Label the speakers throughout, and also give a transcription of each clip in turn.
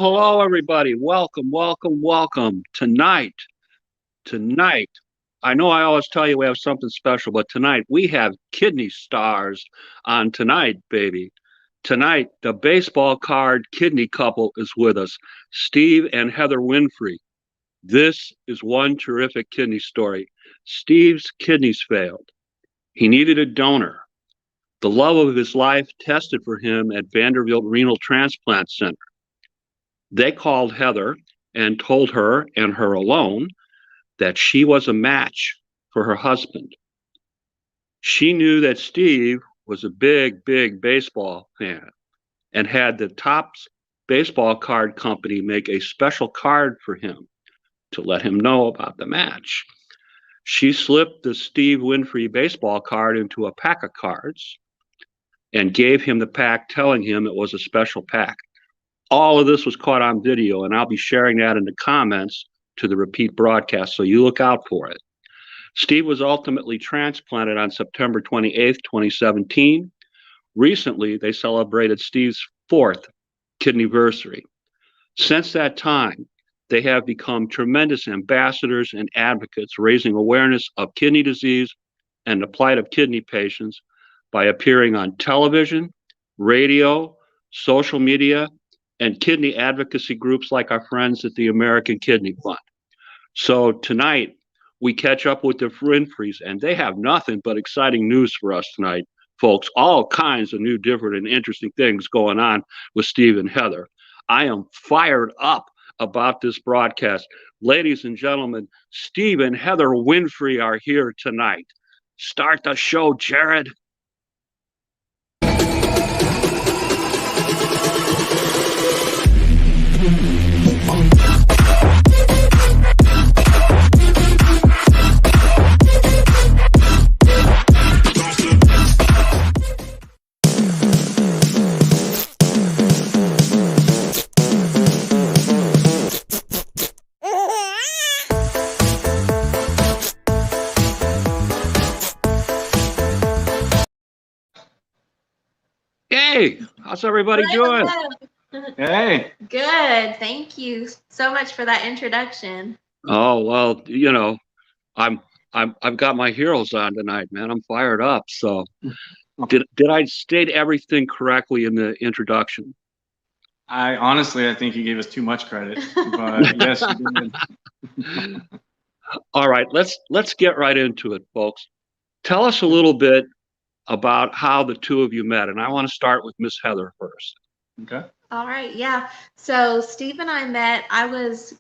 Speaker 1: Hello, everybody. Welcome. Tonight, I know I always tell you we have something special, but tonight we have kidney stars on tonight, baby. Tonight, the baseball card kidney couple is with us, Steve and Heather Winfrey. This is one terrific kidney story. Steve's kidneys failed. He needed a donor. The love of his life tested for him at Vanderbilt Renal Transplant Center. They called Heather and told her, and her alone, that she was a match for her husband. She knew that Steve was a big baseball fan and had the Topps baseball card company make a special card for him to let him know about the match. She slipped the Steve Winfrey baseball card into a pack of cards and gave him the pack, telling him it was a special pack. All of this was caught on video, and I'll be sharing that in the comments to the repeat broadcast, so you look out for it. Steve was ultimately transplanted on September 28th, 2017. Recently, they celebrated Steve's 4th kidneyversary. Since that time, they have become tremendous ambassadors and advocates, raising awareness of kidney disease and the plight of kidney patients by appearing on television, radio, social media, and kidney advocacy groups like our friends at the American Kidney Fund. So tonight, we catch up with the Winfreys, and they have nothing but exciting news for us tonight, folks. All kinds of new, different, and interesting things going on with Steve and Heather. I am fired up about this broadcast. Ladies and gentlemen, Steve and Heather Winfrey are here tonight. Start the show, Jared. Hey, how's everybody doing?
Speaker 2: Hey.
Speaker 3: Good. Thank you so much for that introduction.
Speaker 1: Oh, well, you know, I've got my heroes on tonight, man. I'm fired up. So did I state everything correctly in the introduction?
Speaker 2: I think you gave us too much credit, but yes, you did.
Speaker 1: All right, let's get right into it, folks. Tell us a little bit about how the two of you met, and I want to start with Miss Heather first.
Speaker 2: Okay.
Speaker 3: All right, yeah. So Steve and I met. I was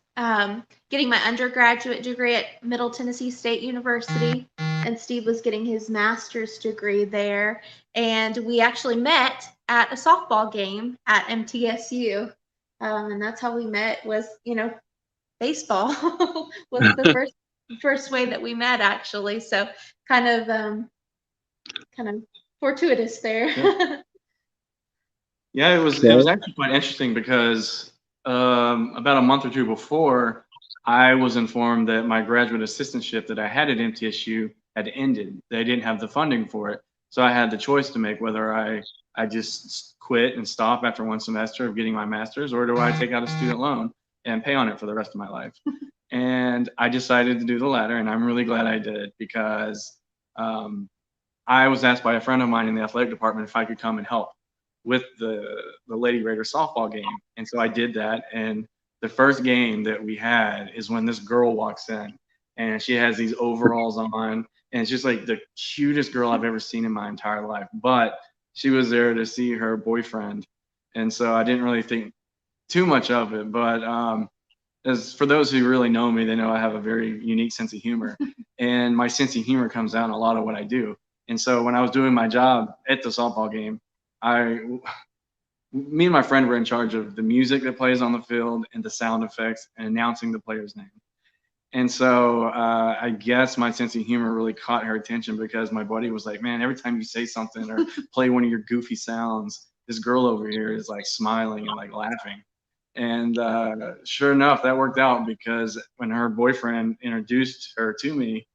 Speaker 3: getting my undergraduate degree at Middle Tennessee State University, and Steve was getting his master's degree there. And we actually met at a softball game at MTSU, and that's how we met. Was baseball was the first way that we met, actually. So kind of fortuitous there.
Speaker 2: Yeah. Yeah, it was actually quite interesting because about a month or two before, I was informed that my graduate assistantship that I had at MTSU had ended. They didn't have the funding for it. So I had the choice to make whether I just quit and stop after one semester of getting my master's, or do I take out a student loan and pay on it for the rest of my life. And I decided to do the latter, and I'm really glad I did, because I was asked by a friend of mine in the athletic department if I could come and help with the Lady Raider softball game. And so I did that. And the first game that we had is when this girl walks in, and she has these overalls on, and it's just like the cutest girl I've ever seen in my entire life. But she was there to see her boyfriend. And so I didn't really think too much of it. But as for those who really know me, they know I have a very unique sense of humor. And my sense of humor comes out in a lot of what I do. And so when I was doing my job at the softball game, me and my friend were in charge of the music that plays on the field and the sound effects and announcing the player's name. And so I guess my sense of humor really caught her attention, because my buddy was like, man, every time you say something or play one of your goofy sounds, this girl over here is like smiling and like laughing. And sure enough, that worked out, because when her boyfriend introduced her to me,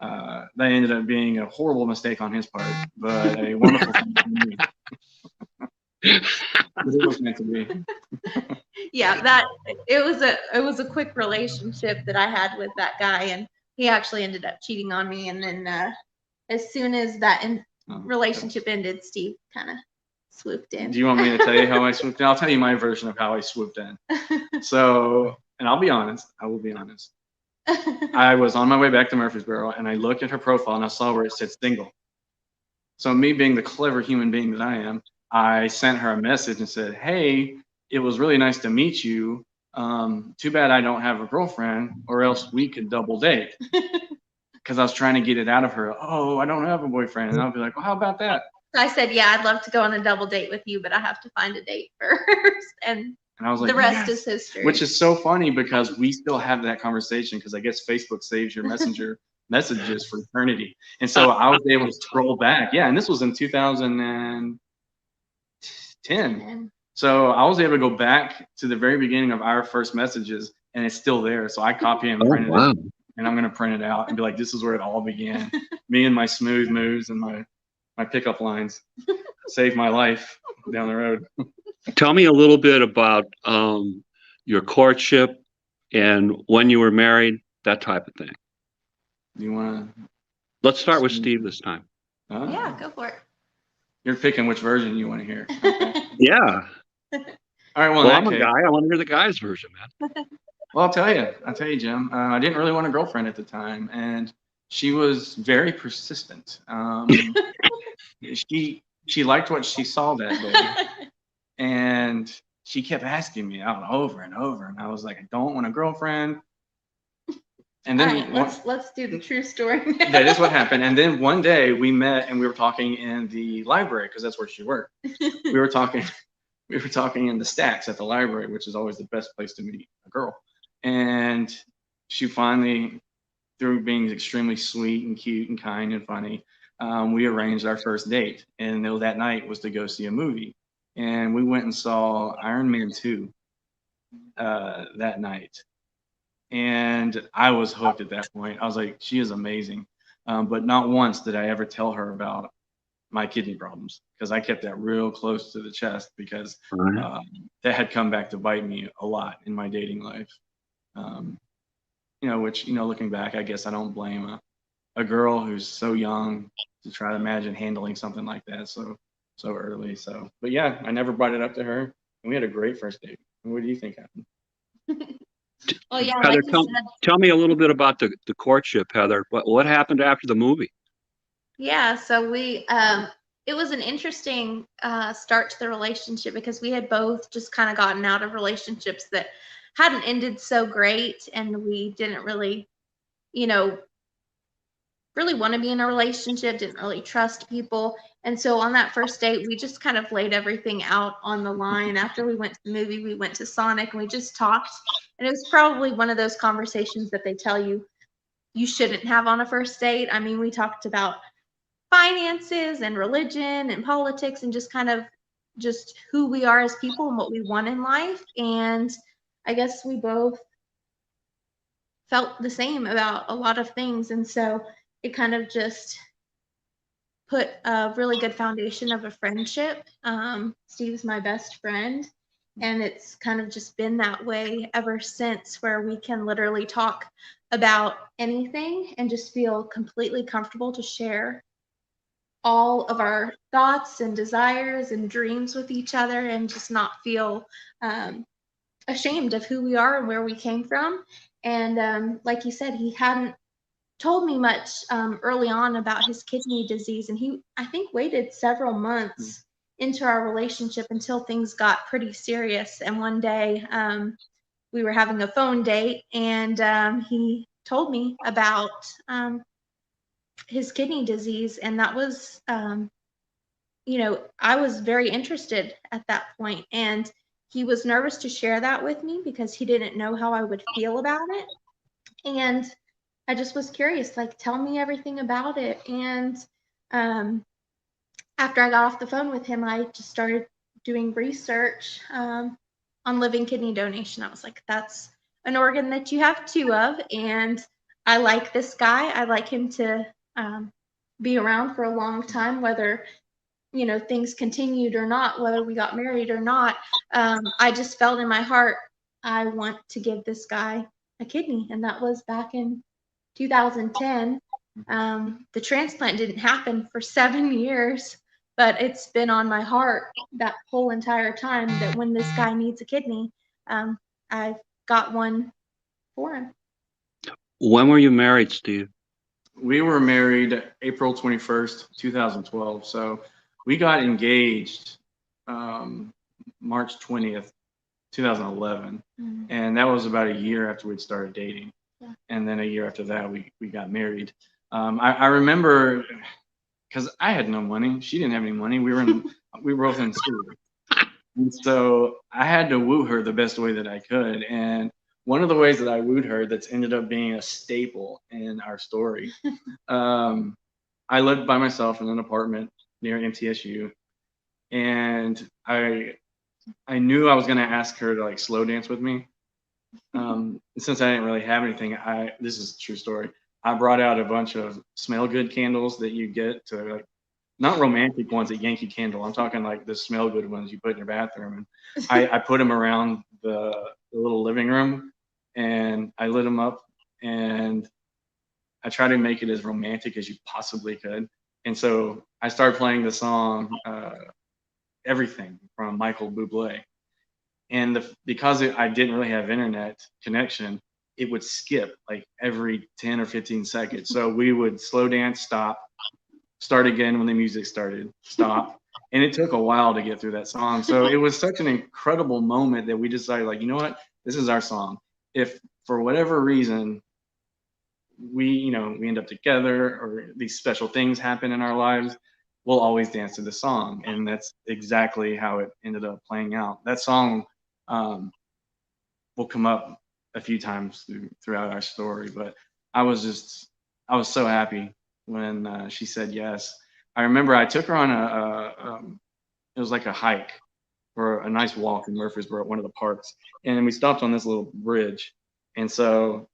Speaker 2: that ended up being a horrible mistake on his part, but a wonderful thing for me. It was meant to be.
Speaker 3: Yeah, it was a quick relationship that I had with that guy, and he actually ended up cheating on me. And then as soon as that relationship ended, Steve kind of swooped in.
Speaker 2: Do you want me to tell you how I swooped in? I'll tell you my version of how I swooped in. So, and I will be honest. I was on my way back to Murfreesboro, and I looked at her profile, and I saw where it said single. So me being the clever human being that I am, I sent her a message and said, hey, it was really nice to meet you. Too bad I don't have a girlfriend, or else we could double date. Because I was trying to get it out of her. Oh, I don't have a boyfriend. And I'll be like, well, how about that?
Speaker 3: I said, yeah, I'd love to go on a double date with you, but I have to find a date first. And I was like, the rest is history.
Speaker 2: Which is so funny, because we still have that conversation, because I guess Facebook saves your messenger messages for eternity. And so I was able to scroll back. Yeah, and this was in 2010. So I was able to go back to the very beginning of our first messages, and it's still there. So I copy and print it, and I'm going to print it out and be like, this is where it all began. Me and my smooth moves and my pickup lines saved my life down the road.
Speaker 1: Tell me a little bit about your courtship and when you were married, that type of thing.
Speaker 2: You want to?
Speaker 1: Let's start with Steve this time.
Speaker 3: Yeah, go for it.
Speaker 2: You're picking which version you want to hear. Okay.
Speaker 1: Yeah.
Speaker 2: All right. Well, in
Speaker 1: Well,
Speaker 2: that
Speaker 1: I'm a
Speaker 2: case,
Speaker 1: guy. I want to hear the guy's version, man.
Speaker 2: well, I'll tell you, Jim. I didn't really want a girlfriend at the time, and she was very persistent. She liked what she saw that day, and she kept asking me out over and over, and I was like, I don't want a girlfriend. And
Speaker 3: All
Speaker 2: then
Speaker 3: right, let's do the true story.
Speaker 2: that is what happened. And then one day we met and we were talking in the library because that's where she worked. We were talking in the stacks at the library, which is always the best place to meet a girl. And she finally, through being extremely sweet and cute and kind and funny, we arranged our first date. And that night was to go see a movie. And we went and saw Iron Man 2 that night. And I was hooked at that point. I was like, she is amazing. But not once did I ever tell her about my kidney problems because I kept that real close to the chest because that had come back to bite me a lot in my dating life. Which, looking back, I guess I don't blame a girl who's so young to try to imagine handling something like that so early. So, but yeah, I never brought it up to her, and we had a great first date. What do you think happened?
Speaker 3: Well, yeah,
Speaker 1: Heather,
Speaker 3: like you said.
Speaker 1: tell me a little bit about the courtship, Heather. What happened after the movie?
Speaker 3: Yeah, so it was an interesting start to the relationship because we had both just kind of gotten out of relationships that hadn't ended so great, and we didn't really, really want to be in a relationship, didn't really trust people. And so on that first date, we just kind of laid everything out on the line. After we went to the movie, we went to Sonic and we just talked. And it was probably one of those conversations that they tell you shouldn't have on a first date. I mean, we talked about finances and religion and politics and just kind of just who we are as people and what we want in life. And I guess we both felt the same about a lot of things. And so it kind of just put a really good foundation of a friendship. Steve's my best friend, and it's kind of just been that way ever since, where we can literally talk about anything and just feel completely comfortable to share all of our thoughts and desires and dreams with each other and just not feel ashamed of who we are and where we came from. And like you said, he hadn't told me much early on about his kidney disease, and he, I think, waited several months into our relationship until things got pretty serious. And one day we were having a phone date, and he told me about his kidney disease, and that was I was very interested at that point, and he was nervous to share that with me because he didn't know how I would feel about it. And I just was curious, like, tell me everything about it. And after I got off the phone with him, I just started doing research on living kidney donation. I was like, that's an organ that you have two of, and I like this guy. I like him to be around for a long time, whether things continued or not, whether we got married or not. I just felt in my heart I want to give this guy a kidney, and that was back in 2010. The transplant didn't happen for 7 years, but it's been on my heart that whole entire time that when this guy needs a kidney, I've got one for him.
Speaker 1: When were you married, Steve?
Speaker 2: We were married April 21st, 2012. So we got engaged March 20th, 2011. Mm-hmm. And that was about a year after we'd started dating. Yeah. And then a year after that, we got married. I remember because I had no money. She didn't have any money. We were both in school. And so I had to woo her the best way that I could. And one of the ways that I wooed her that's ended up being a staple in our story, I lived by myself in an apartment near MTSU. And I knew I was going to ask her to like slow dance with me. Since I didn't really have anything, this is a true story. I brought out a bunch of smell good candles that you get to like, not romantic ones at Yankee Candle. I'm talking like the smell good ones you put in your bathroom. And I put them around the little living room, and I lit them up, and I tried to make it as romantic as you possibly could. And so I started playing the song, Everything from Michael Bublé. And because I didn't really have internet connection, it would skip like every 10 or 15 seconds. So we would slow dance, stop, start again when the music started, stop. And it took a while to get through that song. So it was such an incredible moment that we decided, like, you know what, this is our song. If for whatever reason we end up together or these special things happen in our lives, we'll always dance to the song. And that's exactly how it ended up playing out. That song will come up a few times throughout our story, but I was so happy when she said yes. I remember I took her on it was like a hike or a nice walk in Murfreesboro at one of the parks, and we stopped on this little bridge. And so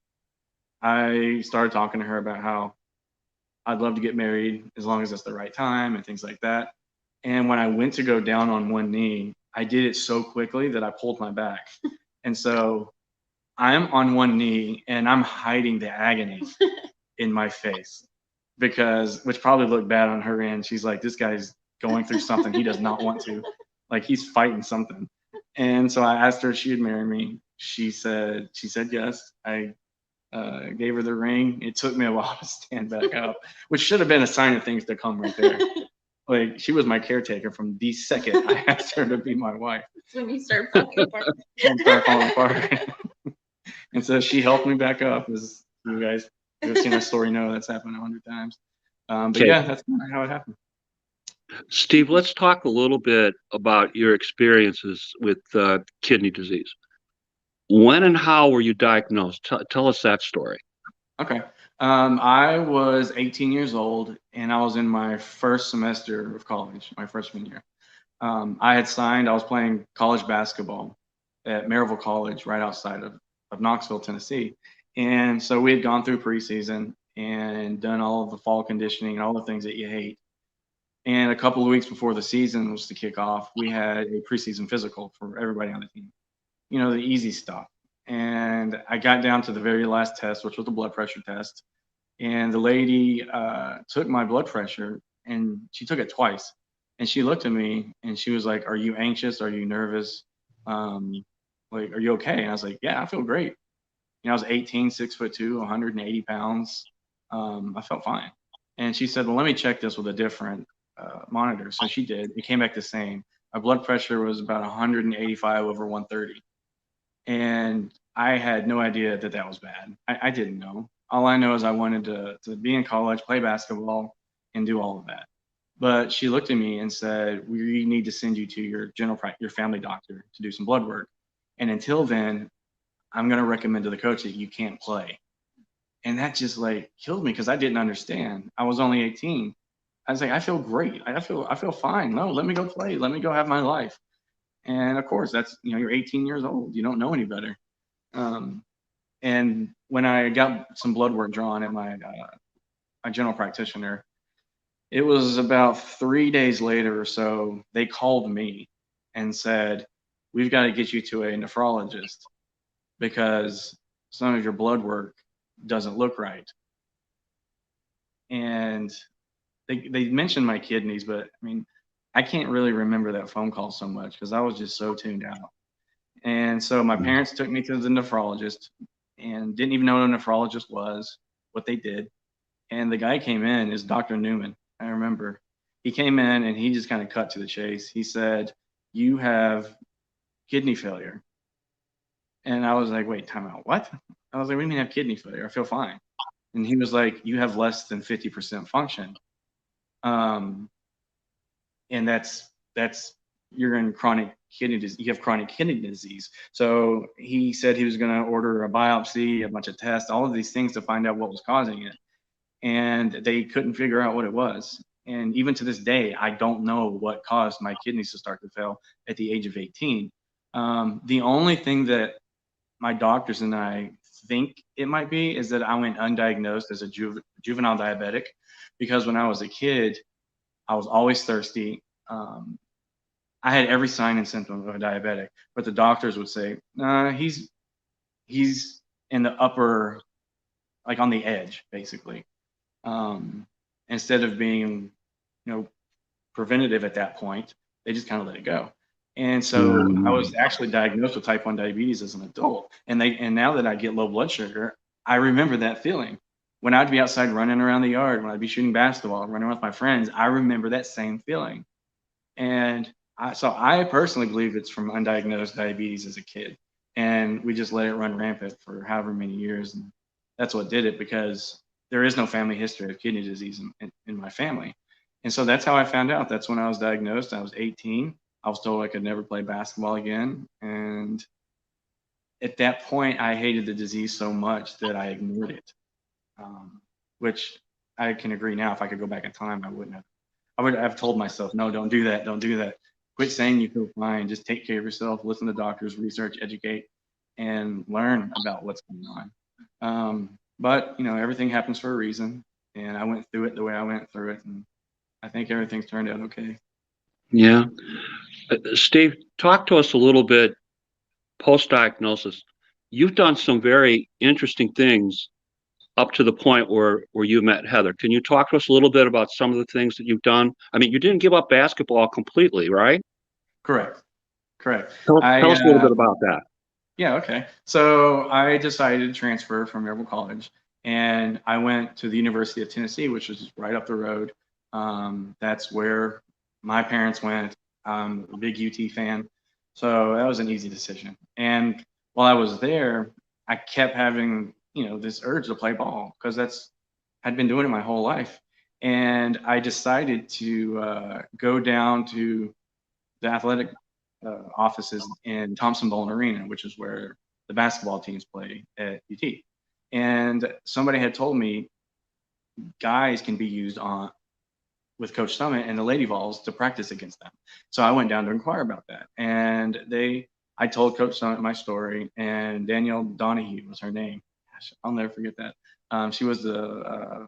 Speaker 2: I started talking to her about how I'd love to get married as long as it's the right time and things like that. And when I went to go down on one knee, I did it so quickly that I pulled my back. And so I'm on one knee and I'm hiding the agony in my face which probably looked bad on her end. She's like, this guy's going through something he does not want to, like he's fighting something. And so I asked her if she would marry me. She said yes. I gave her the ring. It took me a while to stand back up, which should have been a sign of things to come right there. Like, she was my caretaker from the second I asked her to be my wife.
Speaker 3: That's when you start falling apart.
Speaker 2: And start falling apart. And so she helped me back up. As you guys who have seen our story know, that's happened 100 times. But yeah, that's how it happened.
Speaker 1: Steve, let's talk a little bit about your experiences with kidney disease. When and how were you diagnosed? Tell us that story.
Speaker 2: Okay. I was 18 years old and I was in my first semester of college, my freshman year. I was playing college basketball at Maryville College right outside of Knoxville, Tennessee. And so we had gone through preseason and done all of the fall conditioning and all the things that you hate. And a couple of weeks before the season was to kick off, we had a preseason physical for everybody on the team. The easy stuff. And I got down to the very last test, which was the blood pressure test. And the lady took my blood pressure and she took it twice. And she looked at me and she was like, are you anxious? Are you nervous? Like, are you okay? And I was like, yeah, I feel great. I was 18, 6'2", 180 pounds. I felt fine. And she said, well, let me check this with a different monitor. So she did. It came back the same. My blood pressure was about 185 over 130. And I had no idea that that was bad. I didn't know. All I know is I wanted to be in college, play basketball, and do all of that. But she looked at me and said, we need to send you to your your family doctor to do some blood work. And until then, I'm going to recommend to the coach that you can't play. And that just like killed me because I didn't understand. I was only 18. I was like, I feel great. I feel fine. No, let me go play. Let me go have my life. And of course, that's, you're 18 years old. You don't know any better. And when I got some blood work drawn at my general practitioner, it was about 3 days later or so, they called me and said, we've got to get you to a nephrologist because some of your blood work doesn't look right. And they mentioned my kidneys, but I mean, I can't really remember that phone call so much because I was just so tuned out. And so my parents took me to the nephrologist and didn't even know what a nephrologist was, what they did. And the guy came in, is Dr. Newman. I remember he came in and he just kind of cut to the chase. He said, you have kidney failure. And I was like, wait, time out. What? I was like, what do you mean I have kidney failure? I feel fine. And he was like, you have less than 50% function. And that's you're in chronic kidney disease. You have chronic kidney disease. So he said he was going to order a biopsy, a bunch of tests, all of these things to find out what was causing it. And they couldn't figure out what it was. And even to this day, I don't know what caused my kidneys to start to fail at the age of 18. The only thing that my doctors and I think it might be is that I went undiagnosed as a juvenile diabetic, because when I was a kid, I was always thirsty. I had every sign and symptom of a diabetic, but the doctors would say, he's in the upper, like on the edge, basically. Instead of being preventative at that point. They just kind of let it go. And so I was actually diagnosed with type 1 diabetes as an adult. And now that I get low blood sugar, I remember that feeling. When I'd be outside running around the yard, when I'd be shooting basketball, running with my friends, I remember that same feeling. And so I personally believe it's from undiagnosed diabetes as a kid. And we just let it run rampant for however many years. And that's what did it, because there is no family history of kidney disease in my family. And so that's how I found out. That's when I was diagnosed. I was 18. I was told I could never play basketball again. And at that point, I hated the disease so much that I ignored it, which I can agree now. If I could go back in time, I wouldn't have. I would have told myself, no, don't do that. Don't do that. Quit saying you feel fine. Just take care of yourself. Listen to doctors, research, educate, and learn about what's going on. But, everything happens for a reason. And I went through it the way I went through it. And I think everything's turned out okay.
Speaker 1: Yeah. Steve, talk to us a little bit post-diagnosis. You've done some very interesting things up to the point where you met Heather. Can you talk to us a little bit about some of the things that you've done? I mean, you didn't give up basketball completely, right?
Speaker 2: Correct.
Speaker 1: Tell us a little bit about that.
Speaker 2: Yeah, okay. So I decided to transfer from Maryville College, and I went to the University of Tennessee, which was right up the road. That's where my parents went. I'm a big UT fan. So that was an easy decision. And while I was there, I kept having, this urge to play ball, because I'd been doing it my whole life. And I decided to go down to the athletic offices in Thompson-Boling Arena, which is where the basketball teams play at UT. And somebody had told me guys can be used with Coach Summit and the Lady Vols to practice against them. So I went down to inquire about that. And I told Coach Summit my story, and Danielle Donahue was her name. Gosh, I'll never forget that. She was the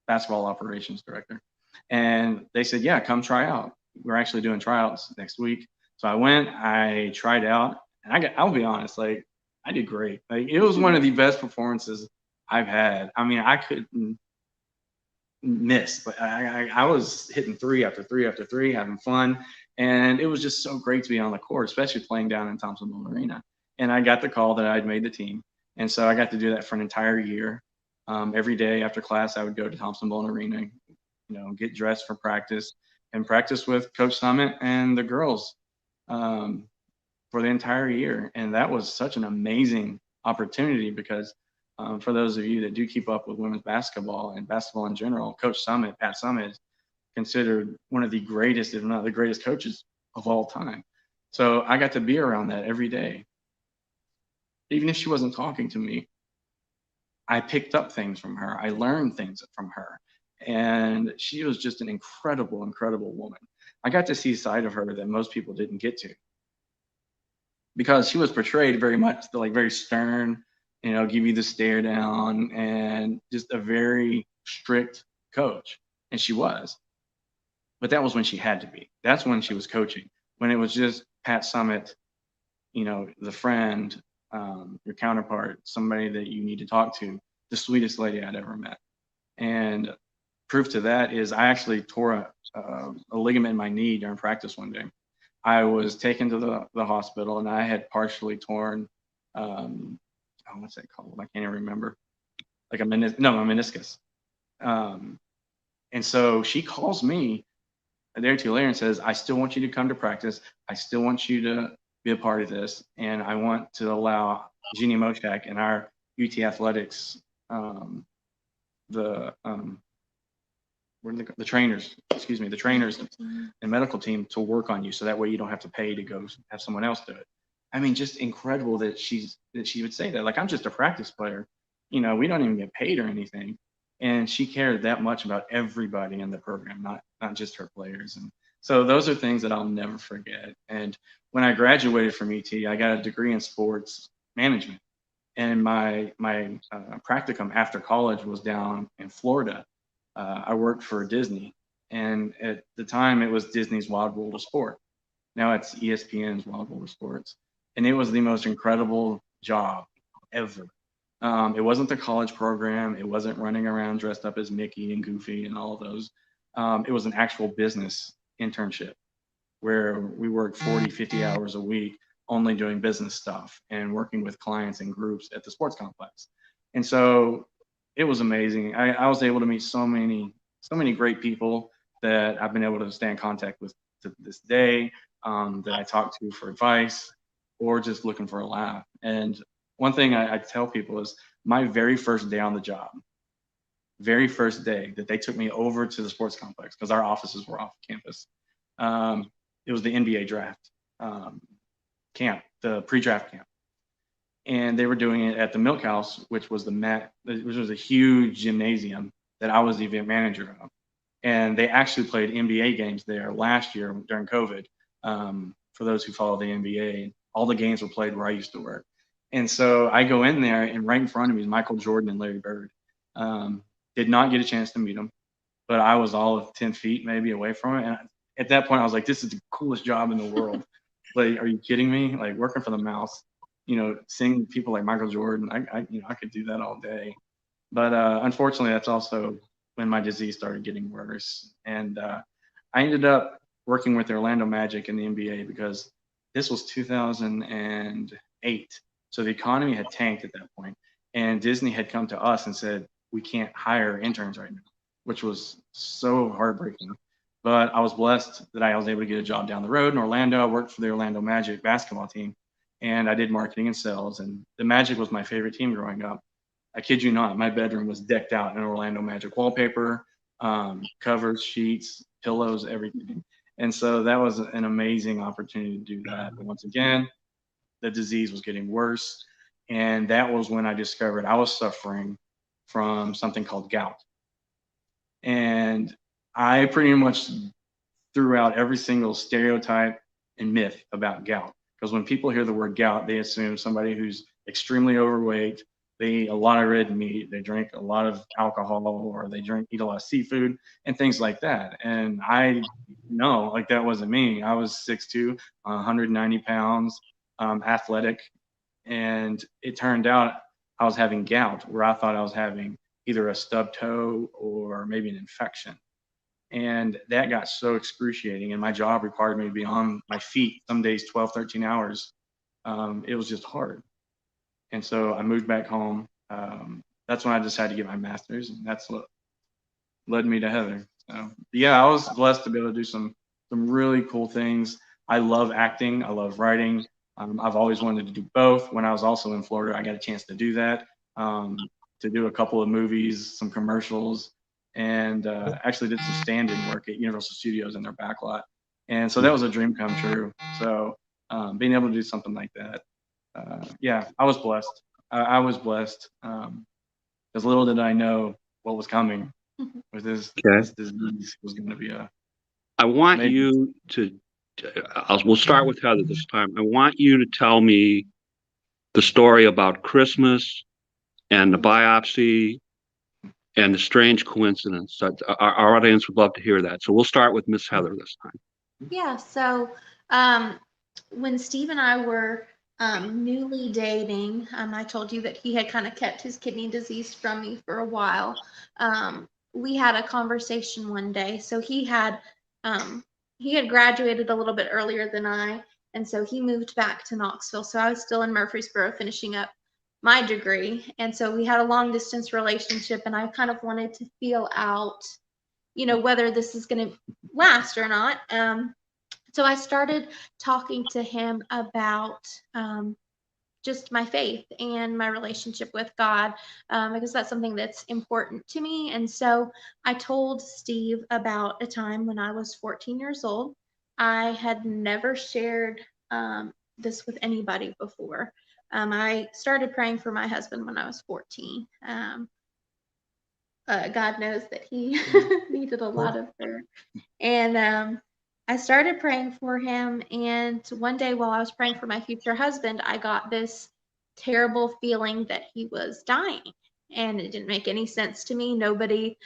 Speaker 2: basketball operations director. And they said, yeah, come try out. We're actually doing tryouts next week. So I went, I tried out, and I'll be honest, I did great. It was one of the best performances I've had. I mean, I couldn't miss, but I was hitting three after three after three, having fun. And it was just so great to be on the court, especially playing down in Thompson-Boling Arena. And I got the call that I'd made the team. And so I got to do that for an entire year. Every day after class, I would go to Thompson-Boling Arena, get dressed for practice, and practice with Coach Summit and the girls for the entire year. And that was such an amazing opportunity, because for those of you that do keep up with women's basketball and basketball in general, Coach Summit, Pat Summit, is considered one of the greatest, if not the greatest coaches of all time. So I got to be around that every day. Even if she wasn't talking to me, I picked up things from her. I learned things from her. And she was just an incredible, incredible woman. I got to see a side of her that most people didn't get to, because she was portrayed very much very stern, give you the stare down, and just a very strict coach. And she was. But that was when she had to be. That's when she was coaching. When it was just Pat Summit, the friend, your counterpart, somebody that you need to talk to, the sweetest lady I'd ever met. And proof to that is I actually tore a ligament in my knee during practice one day. I was taken to the hospital, and I had partially torn, what's that called? I can't even remember. A meniscus. And so she calls me a day or two later and says, I still want you to come to practice. I still want you to be a part of this. And I want to allow Jeannie Moshak and our UT Athletics, the trainers and medical team to work on you, so that way you don't have to pay to go have someone else do it. I mean, just incredible that she would say that. I'm just a practice player. We don't even get paid or anything. And she cared that much about everybody in the program, not just her players. And so those are things that I'll never forget. And when I graduated from UT, I got a degree in sports management. And my practicum after college was down in Florida. I worked for Disney, and at the time it was Disney's Wild World of Sport. Now it's ESPN's Wild World of Sports, and it was the most incredible job ever. It wasn't the college program. It wasn't running around dressed up as Mickey and Goofy and all of those It was an actual business internship where we worked 40, 50 hours a week only doing business stuff and working with clients and groups at the sports complex. And so it was amazing. I was able to meet so many great people that I've been able to stay in contact with to this day, that I talk to for advice or just looking for a laugh. And one thing I tell people is my very first day on the job, very first day that they took me over to the sports complex because our offices were off campus. It was the NBA draft camp, the pre-draft camp, and they were doing it at the Milk House, which was which was a huge gymnasium that I was the event manager of. And they actually played NBA games there last year during COVID. For those who follow the NBA, all the games were played where I used to work. And so I go in there, and right in front of me is Michael Jordan and Larry Bird. Did not get a chance to meet them, but I was all of 10 feet maybe away from it. And at that point, I was like, this is the coolest job in the world. Like, are you kidding me? Like, working for the Mouse, seeing people like Michael Jordan, I could do that all day. But unfortunately, that's also when my disease started getting worse. And I ended up working with the Orlando Magic in the NBA because this was 2008. So the economy had tanked at that point, and Disney had come to us and said, we can't hire interns right now, which was so heartbreaking. But I was blessed that I was able to get a job down the road in Orlando. I worked for the Orlando Magic basketball team, and I did marketing and sales. And the Magic was my favorite team growing up. I kid you not, my bedroom was decked out in Orlando Magic wallpaper, covers, sheets, pillows, everything. And so that was an amazing opportunity to do that. But once again, the disease was getting worse. And that was when I discovered I was suffering from something called gout. And I pretty much threw out every single stereotype and myth about gout. Because when people hear the word gout, they assume somebody who's extremely overweight, they eat a lot of red meat, they drink a lot of alcohol, or they eat a lot of seafood and things like that. And I know, like, that wasn't me. I was 6'2", 190 pounds, athletic. And it turned out I was having gout, where I thought I was having either a stub toe or maybe an infection. And that got so excruciating, and my job required me to be on my feet some days 12, 13 hours. It was just hard. And so I moved back home. That's when I decided to get my master's, and that's what led me to Heather. So yeah, I was blessed to be able to do some really cool things. I love acting. I love writing. I've always wanted to do both. When I was also in Florida, I got a chance to do that, to do a couple of movies, some commercials, and actually did some stand-in work at Universal Studios in their backlot. And so that was a dream come true. So being able to do something like that, yeah, I was blessed. I was blessed. As little did I know what was coming with this disease was going to be a.
Speaker 1: I want you to. We'll start with Heather this time. I want you to tell me the story about Christmas and the biopsy and the strange coincidence. Our audience would love to hear that. So we'll start with Miss Heather this time.
Speaker 3: Yeah. So when Steve and I were newly dating, I told you that he had kind of kept his kidney disease from me for a while. We had a conversation one day. So he had graduated a little bit earlier than I, and so he moved back to Knoxville. So I was still in Murfreesboro finishing up my degree. And so we had a long distance relationship, and I kind of wanted to feel out, whether this is going to last or not. So I started talking to him about just my faith and my relationship with God, because that's something that's important to me. And so I told Steve about a time when I was 14 years old. I had never shared this with anybody before. I started praying for my husband when I was 14. God knows that he needed a lot of prayer. And I started praying for him, and one day while I was praying for my future husband, I got this terrible feeling that he was dying, and it didn't make any sense to me. Nobody,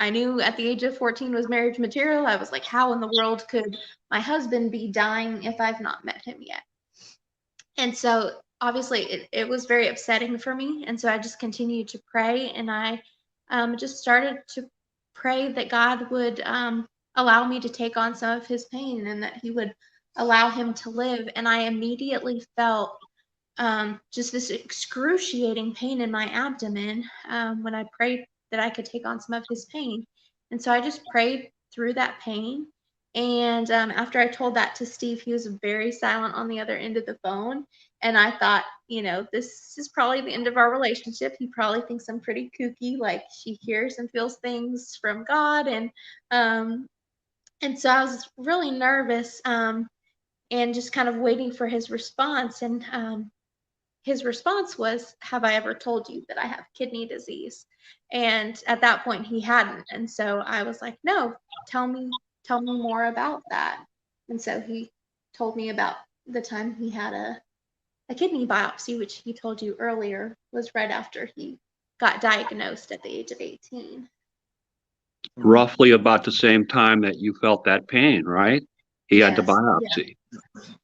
Speaker 3: I knew at the age of 14 was marriage material. I was like, how in the world could my husband be dying if I've not met him yet? And so obviously it was very upsetting for me. And so I just continued to pray, and I just started to prayed that God would allow me to take on some of his pain and that he would allow him to live. And I immediately felt just this excruciating pain in my abdomen when I prayed that I could take on some of his pain. And so I just prayed through that pain. And after I told that to Steve, he was very silent on the other end of the phone. And I thought, this is probably the end of our relationship. He probably thinks I'm pretty kooky, like she hears and feels things from God. And so I was really nervous and just kind of waiting for his response. And his response was, "Have I ever told you that I have kidney disease?" And at that point he hadn't. And so I was like, "No, tell me more about that." And so he told me about the time he had a kidney biopsy, which he told you earlier was right after he got diagnosed at the age of 18.
Speaker 1: Roughly about the same time that you felt that pain, right? He had the
Speaker 3: Yes.
Speaker 1: biopsy.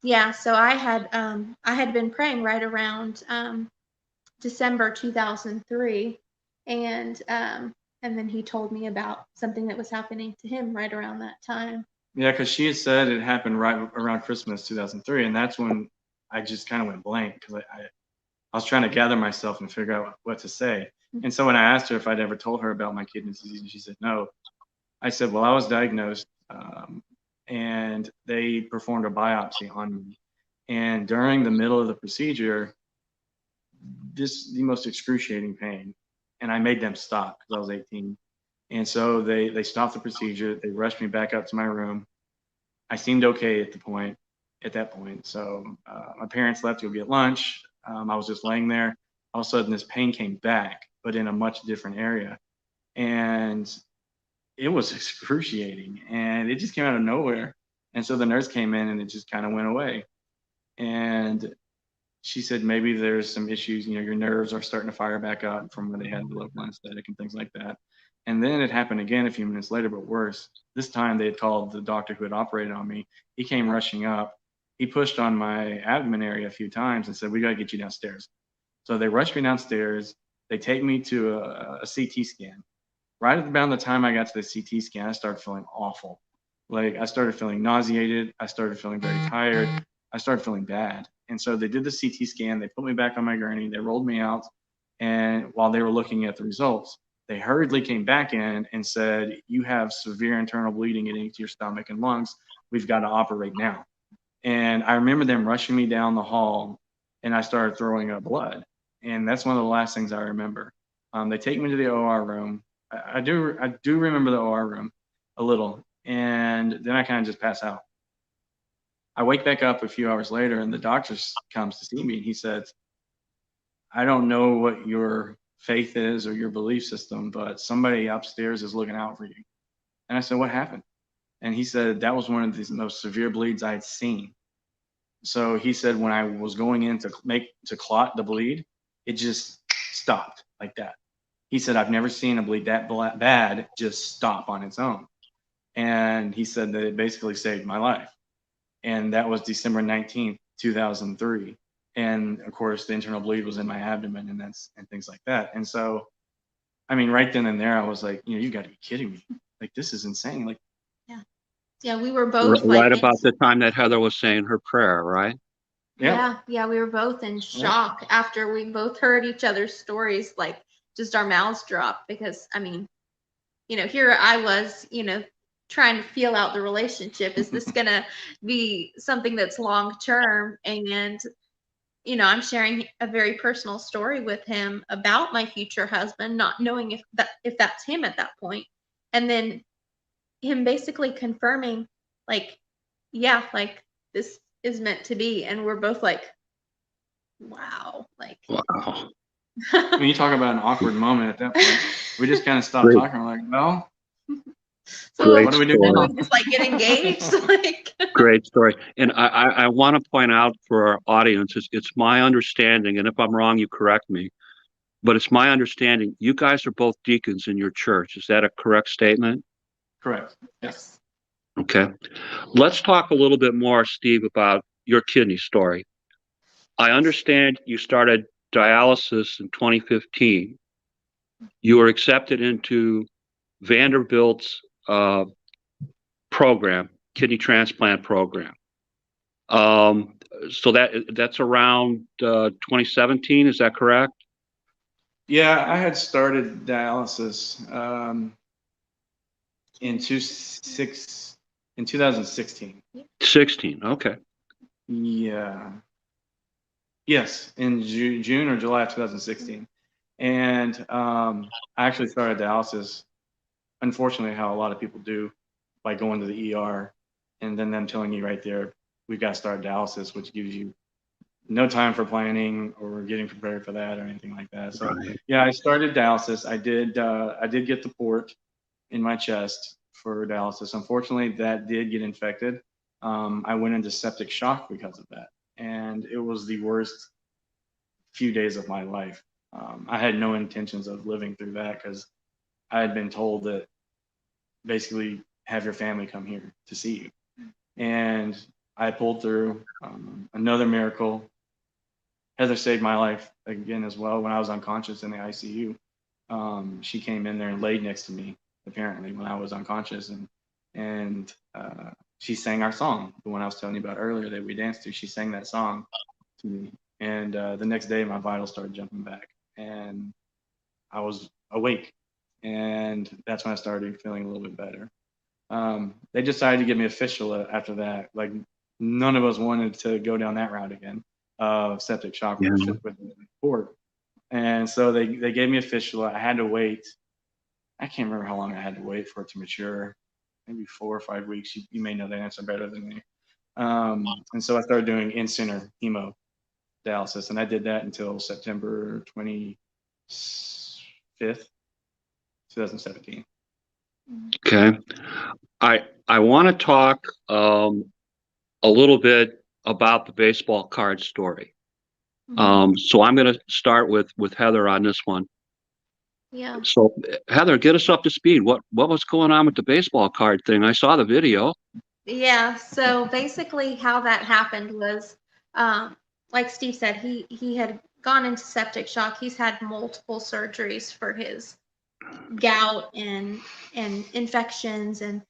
Speaker 3: Yeah, so I had been praying right around December 2003, and then he told me about something that was happening to him right around that time.
Speaker 2: Yeah, because she had said it happened right around Christmas 2003, and that's when I just kind of went blank because I was trying to gather myself and figure out what to say. And so when I asked her if I'd ever told her about my kidney disease, and she said no, I said, well, I was diagnosed, and they performed a biopsy on me. And during the middle of the procedure, the most excruciating pain, and I made them stop because I was 18. And so they stopped the procedure. They rushed me back up to my room. I seemed okay at that point. So my parents left to go get lunch. I was just laying there. All of a sudden, this pain came back, but in a much different area, and it was excruciating. And it just came out of nowhere. And so the nurse came in, and it just kind of went away. And she said maybe there's some issues. Your nerves are starting to fire back up from when they had the local anesthetic and things like that. And then it happened again a few minutes later, but worse. This time they had called the doctor who had operated on me. He came rushing up. He pushed on my abdomen area a few times and said, "We got to get you downstairs." So they rushed me downstairs. They take me to a CT scan. Right about the time I got to the CT scan, I started feeling awful. Like I started feeling nauseated. I started feeling very tired. I started feeling bad. And so they did the CT scan. They put me back on my gurney. They rolled me out. And while they were looking at the results, they hurriedly came back in and said, "You have severe internal bleeding getting into your stomach and lungs. We've got to operate now." And I remember them rushing me down the hall, and I started throwing up blood. And that's one of the last things I remember. They take me to the OR room. I do remember the OR room a little, and then I kind of just pass out. I wake back up a few hours later, and the doctor comes to see me, and he says, "I don't know what your faith is or your belief system, but somebody upstairs is looking out for you." And I said, "What happened?" And he said, "That was one of the most severe bleeds I had seen." So he said, when I was going in to clot the bleed, it just stopped like that. He said, "I've never seen a bleed that bad just stop on its own." And he said that it basically saved my life. And that was December 19th, 2003. And of course, the internal bleed was in my abdomen and things like that. And so, I mean, right then and there, I was like, you got to be kidding me. Like, this is insane. Like,
Speaker 3: Yeah, we were both
Speaker 1: Right about the time that Heather was saying her prayer, right?
Speaker 2: yeah,
Speaker 3: we were both in shock after we both heard each other's stories, like just our mouths dropped because, I mean, here I was, trying to feel out the relationship. Is this going to be something that's long term? And, I'm sharing a very personal story with him about my future husband, not knowing if that's him at that point. And then him basically confirming, like, yeah, like this is meant to be. And we're both like, wow, like,
Speaker 1: Wow.
Speaker 2: when you talk about an awkward moment at that point, we just kind of stopped
Speaker 1: Great.
Speaker 2: talking. We're like, well,
Speaker 3: so
Speaker 1: Great
Speaker 2: what do we do
Speaker 1: story.
Speaker 2: now?
Speaker 3: we just like get engaged. Like,
Speaker 1: Great story. And I want to point out for our audience, it's my understanding, and if I'm wrong, you correct me, but it's my understanding you guys are both deacons in your church. Is that a correct statement?
Speaker 2: Correct. Yes.
Speaker 1: Okay. Let's talk a little bit more, Steve, about your kidney story. I understand you started dialysis in 2015. You were accepted into Vanderbilt's program, kidney transplant program. So that's around 2017. Is that correct?
Speaker 2: Yeah, I had started dialysis in 2016.
Speaker 1: 16. Okay.
Speaker 2: Yeah. Yes, in June or July of 2016. And I actually started dialysis, unfortunately, how a lot of people do, by going to the ER and then them telling you right there, we've got to start dialysis, which gives you no time for planning or getting prepared for that or anything like that. So
Speaker 1: Right.
Speaker 2: yeah, I started dialysis. I did get the port in my chest for dialysis. Unfortunately, that did get infected. I went into septic shock because of that, and it was the worst few days of my life. I had no intentions of living through that because I had been told that basically have your family come here to see you. And I pulled through. Another miracle. Heather saved my life again as well when I was unconscious in the ICU. She came in there and laid next to me apparently when I was unconscious, and she sang our song, the one I was telling you about earlier that we danced to. She sang that song to me, and the next day my vitals started jumping back, and I was awake, and that's when I started feeling a little bit better. They decided to give me a fistula after that. Like none of us wanted to go down that route again of septic shock with the port. And so they gave me a fistula. I had to wait. I can't remember how long I had to wait for it to mature. Maybe 4 or 5 weeks. You may know the answer better than me. And so I started doing in-center hemodialysis, and I did that until September 25th, 2017.
Speaker 1: Okay. I want to talk a little bit about the baseball card story. So I'm going to start with Heather on this one.
Speaker 3: Yeah.
Speaker 1: So Heather, get us up to speed. What was going on with the baseball card thing? I saw the video.
Speaker 3: Yeah. So basically, how that happened was, like Steve said, he had gone into septic shock. He's had multiple surgeries for his gout and infections, and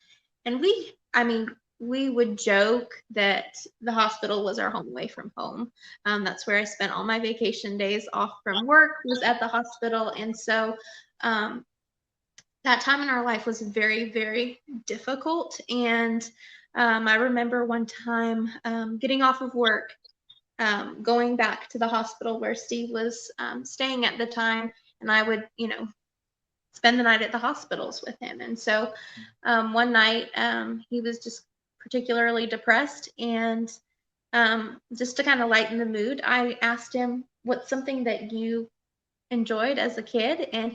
Speaker 3: we would joke that the hospital was our home away from home. That's where I spent all my vacation days off from work, was at the hospital. And so that time in our life was very, very difficult. And I remember one time getting off of work, going back to the hospital where Steve was staying at the time, and I would, spend the night at the hospitals with him. And so one night he was just particularly depressed, and just to kind of lighten the mood, I asked him, what's something that you enjoyed as a kid? And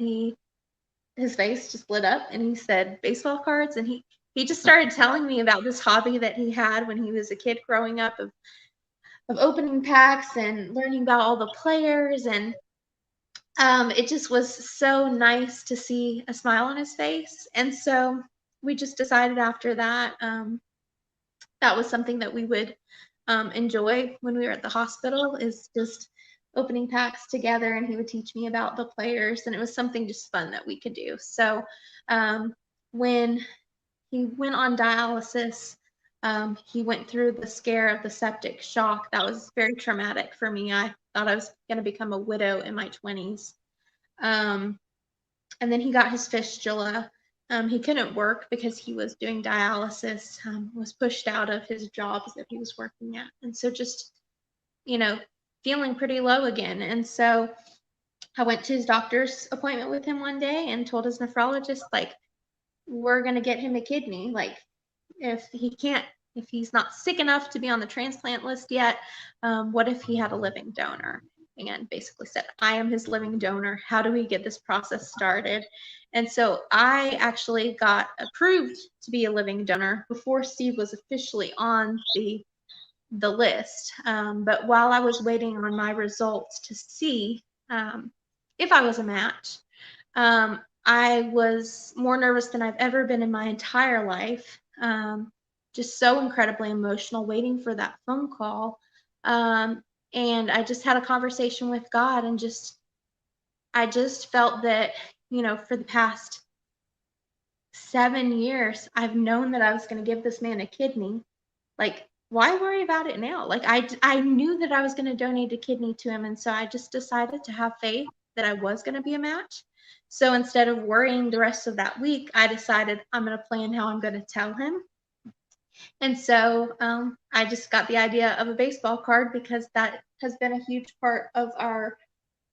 Speaker 3: his face just lit up and he said baseball cards. And he just started telling me about this hobby that he had when he was a kid growing up, of opening packs and learning about all the players. And it just was so nice to see a smile on his face. And so we just decided after that that was something that we would enjoy when we were at the hospital, is just opening packs together, and he would teach me about the players, and it was something just fun that we could do. So when he went on dialysis, he went through the scare of the septic shock. That was very traumatic for me. I thought I was going to become a widow in my 20s. And then he got his fistula. He couldn't work because he was doing dialysis, was pushed out of his jobs that he was working at. And so just, feeling pretty low again. And so I went to his doctor's appointment with him one day and told his nephrologist, like, we're going to get him a kidney. Like, if he's not sick enough to be on the transplant list yet, what if he had a living donor? And basically said, I am his living donor. How do we get this process started? And so I actually got approved to be a living donor before Steve was officially on the list. But while I was waiting on my results to see if I was a match, I was more nervous than I've ever been in my entire life. Just so incredibly emotional, waiting for that phone call. And I just had a conversation with God, and I just felt that, for the past 7 years, I've known that I was going to give this man a kidney. Like, why worry about it now? Like, I knew that I was going to donate a kidney to him. And so I just decided to have faith that I was going to be a match. So instead of worrying the rest of that week, I decided I'm going to plan how I'm going to tell him. And so I just got the idea of a baseball card because that has been a huge part of our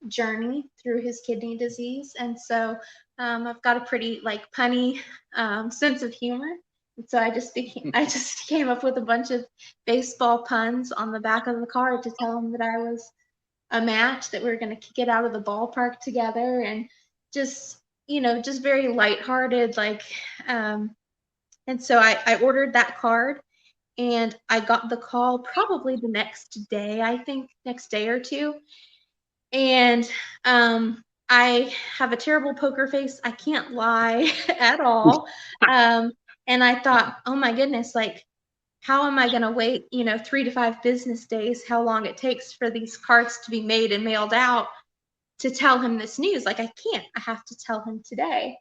Speaker 3: journey through his kidney disease. And so I've got a pretty like punny sense of humor. And so I just came up with a bunch of baseball puns on the back of the card to tell him that I was a match, that we were going to kick it out of the ballpark together, and just, just very lighthearted. Like, and so I ordered that card, and I got the call probably the next day, I think next day or two. And I have a terrible poker face. I can't lie at all. And I thought, oh my goodness, like, how am I going to wait, 3 to 5 business days, how long it takes for these cards to be made and mailed out to tell him this news? Like, I can't. I have to tell him today.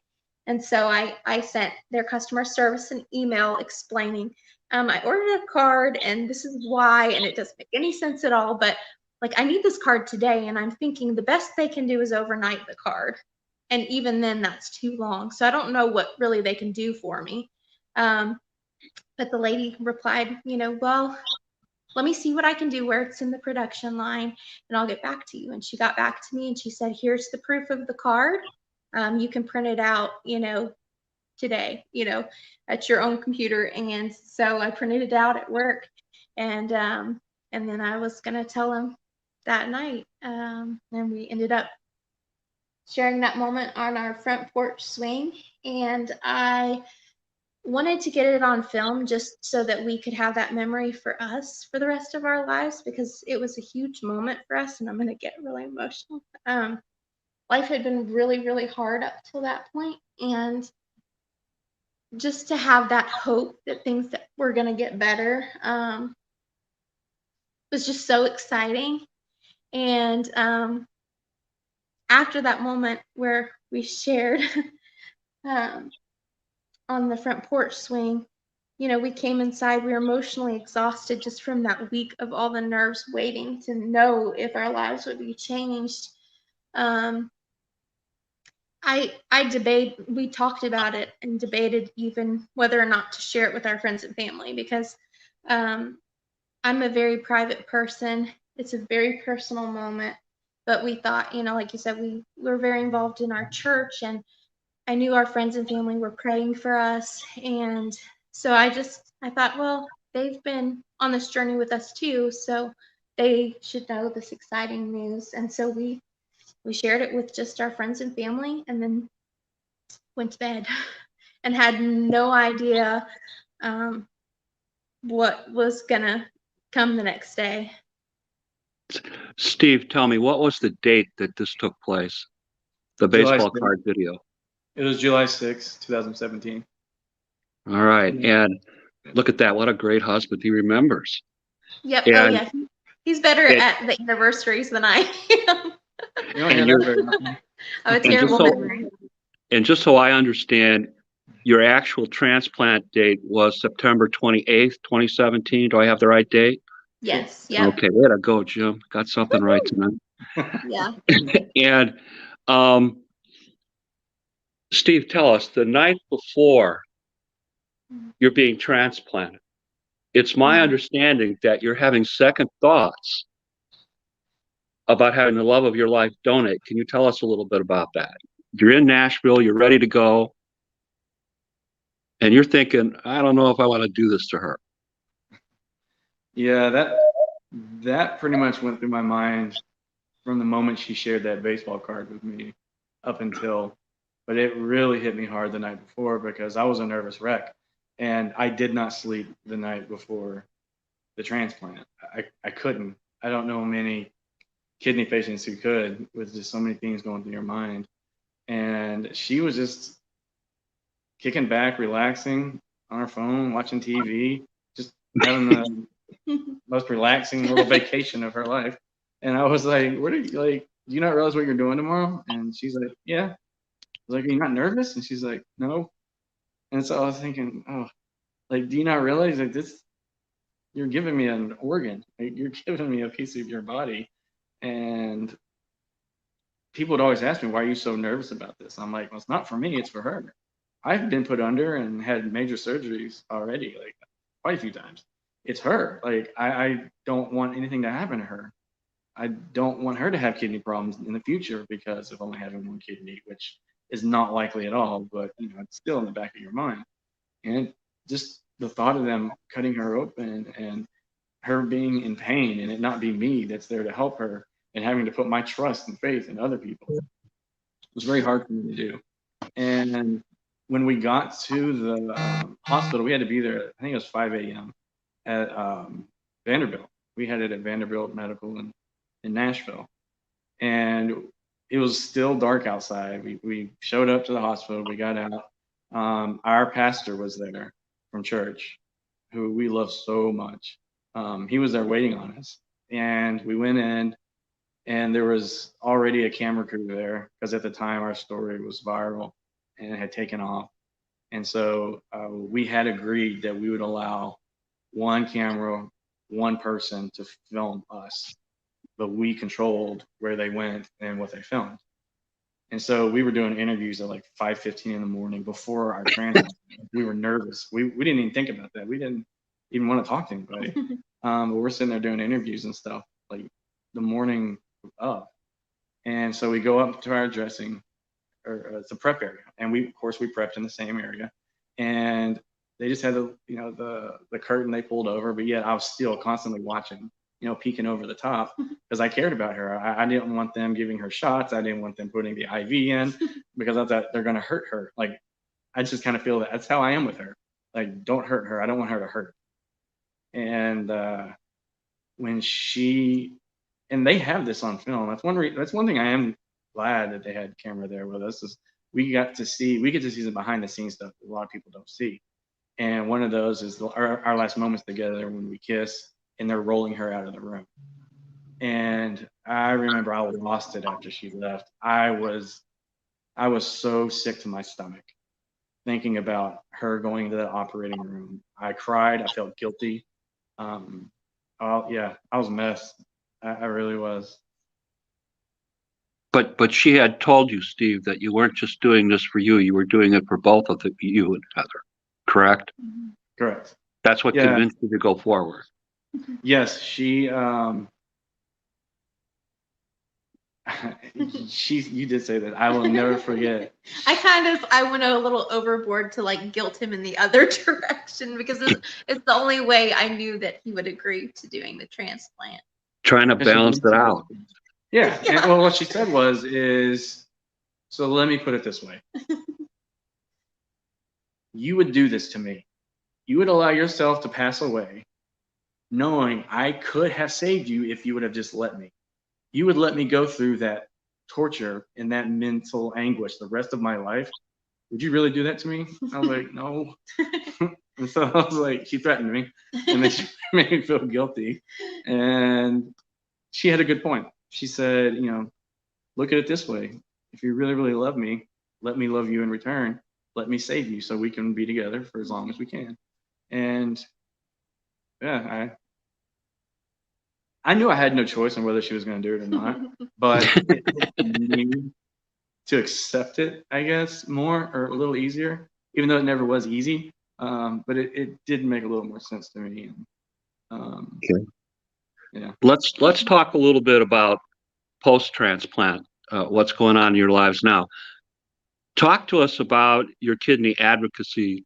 Speaker 3: And so I sent their customer service an email explaining, I ordered a card and this is why, and it doesn't make any sense at all, but like, I need this card today, and I'm thinking the best they can do is overnight the card. And even then, that's too long. So I don't know what really they can do for me. But the lady replied, well, let me see what I can do where it's in the production line, and I'll get back to you. And she got back to me and she said, here's the proof of the card. You can print it out, today, at your own computer. And so I printed it out at work, and then I was going to tell him that night. And we ended up sharing that moment on our front porch swing. And I wanted to get it on film just so that we could have that memory for us for the rest of our lives, because it was a huge moment for us. And I'm going to get really emotional. Life had been really, really hard up till that point. And just to have that hope that things that were going to get better was just so exciting. And after that moment where we shared on the front porch swing, we came inside, we were emotionally exhausted just from that week of all the nerves waiting to know if our lives would be changed. We talked about it and debated even whether or not to share it with our friends and family, because I'm a very private person. It's a very personal moment. But we thought, like you said, we were very involved in our church, and I knew our friends and family were praying for us. And so I thought, well, they've been on this journey with us too, so they should know this exciting news. And so we shared it with just our friends and family, and then went to bed and had no idea what was gonna come the next day.
Speaker 1: Steve, tell me, what was the date that this took place? The baseball card video.
Speaker 2: It was July 6, 2017.
Speaker 1: All right. And look at that. What a great husband. He remembers.
Speaker 3: Yep. And, oh, yeah. He's better at the anniversaries than I am. I have a terrible memory.
Speaker 1: And just so I understand, your actual transplant date was September 28th, 2017. Do I have the right date?
Speaker 3: Yes. Yeah.
Speaker 1: Okay. Way to go, Jim. Got something right tonight.
Speaker 3: Yeah.
Speaker 1: And Steve, tell us, the night before you're being transplanted, it's my understanding that you're having second thoughts about having the love of your life donate. Can you tell us a little bit about that? You're in Nashville, you're ready to go, and you're thinking, I don't know if I want to do this to her.
Speaker 2: Yeah, that pretty much went through my mind from the moment she shared that baseball card with me up until, but it really hit me hard the night before because I was a nervous wreck, and I did not sleep the night before the transplant. I couldn't. I don't know many kidney patients who could, with just so many things going through your mind. And she was just kicking back, relaxing on her phone, watching TV, just having the most relaxing little vacation of her life. And I was like, what are you, like, do you not realize what you're doing tomorrow? And she's like, yeah. I was like, are you not nervous? And she's like, no. And so I was thinking, oh, like, do you not realize that you're giving me an organ, like, you're giving me a piece of your body. And people would always ask me, why are you so nervous about this? I'm like, well, it's not for me, it's for her. I've been put under and had major surgeries already, like quite a few times. It's her. Like, I don't want anything to happen to her. I don't want her to have kidney problems in the future because of only having one kidney, which is not likely at all, but it's still in the back of your mind. And just the thought of them cutting her open and her being in pain and it not be me that's there to help her and having to put my trust and faith in other people was very hard for me to do. And when we got to the hospital, we had to be there, I think it was 5 a.m. at Vanderbilt. We had it at Vanderbilt Medical in Nashville. And it was still dark outside. We showed up to the hospital, we got out. Our pastor was there from church, who we love so much. He was there waiting on us. And we went in, and there was already a camera crew there because at the time our story was viral and it had taken off. And so we had agreed that we would allow one camera, one person to film us, but we controlled where they went and what they filmed. And so we were doing interviews at like 5:15 in the morning before our transplant. We were nervous. We didn't even think about that. We didn't even want to talk to anybody. But we're sitting there doing interviews and stuff like the morning up. And so we go up to our dressing, or it's a prep area, and of course we prepped in the same area. And they just had the curtain they pulled over, but yet I was still constantly watching, peeking over the top because I cared about her. I didn't want them giving her shots. I didn't want them putting the IV in because I thought they're going to hurt her. Like, I just kind of feel that's how I am with her. Like, don't hurt her. I don't want her to hurt. And and they have this on film. That's one thing I am glad that they had camera there with us, is we get to see the behind the scenes stuff that a lot of people don't see. And one of those is our last moments together when we kiss and they're rolling her out of the room. And I remember I lost it after she left. I was so sick to my stomach thinking about her going to the operating room. I cried. I felt guilty. Yeah, I was a mess. I really was.
Speaker 1: But she had told you, Steve, that you weren't just doing this for you were doing it for both of you and Heather, correct?
Speaker 2: Correct.
Speaker 1: That's what convinced you to go forward.
Speaker 2: Yes, she you did say that. I will never forget.
Speaker 3: I went a little overboard to like guilt him in the other direction because it's the only way I knew that he would agree to doing the transplant.
Speaker 1: Trying to balance it out.
Speaker 2: Yeah. And, well, what she said is, so let me put it this way. You would do this to me. You would allow yourself to pass away knowing I could have saved you if you would have just let me. You would let me go through that torture and that mental anguish the rest of my life. Would you really do that to me? I was like, no. And so I was like, she threatened me, and then she made me feel guilty. And she had a good point. She said, look at it this way. If you really, really love me, let me love you in return. Let me save you so we can be together for as long as we can. And yeah, I knew I had no choice on whether she was going to do it or not, but it me to accept it, I guess, more or a little easier, even though it never was easy. But it did make a little more sense to me.
Speaker 1: Okay.
Speaker 2: Yeah.
Speaker 1: Let's talk a little bit about post-transplant. What's going on in your lives now? Talk to us about your kidney advocacy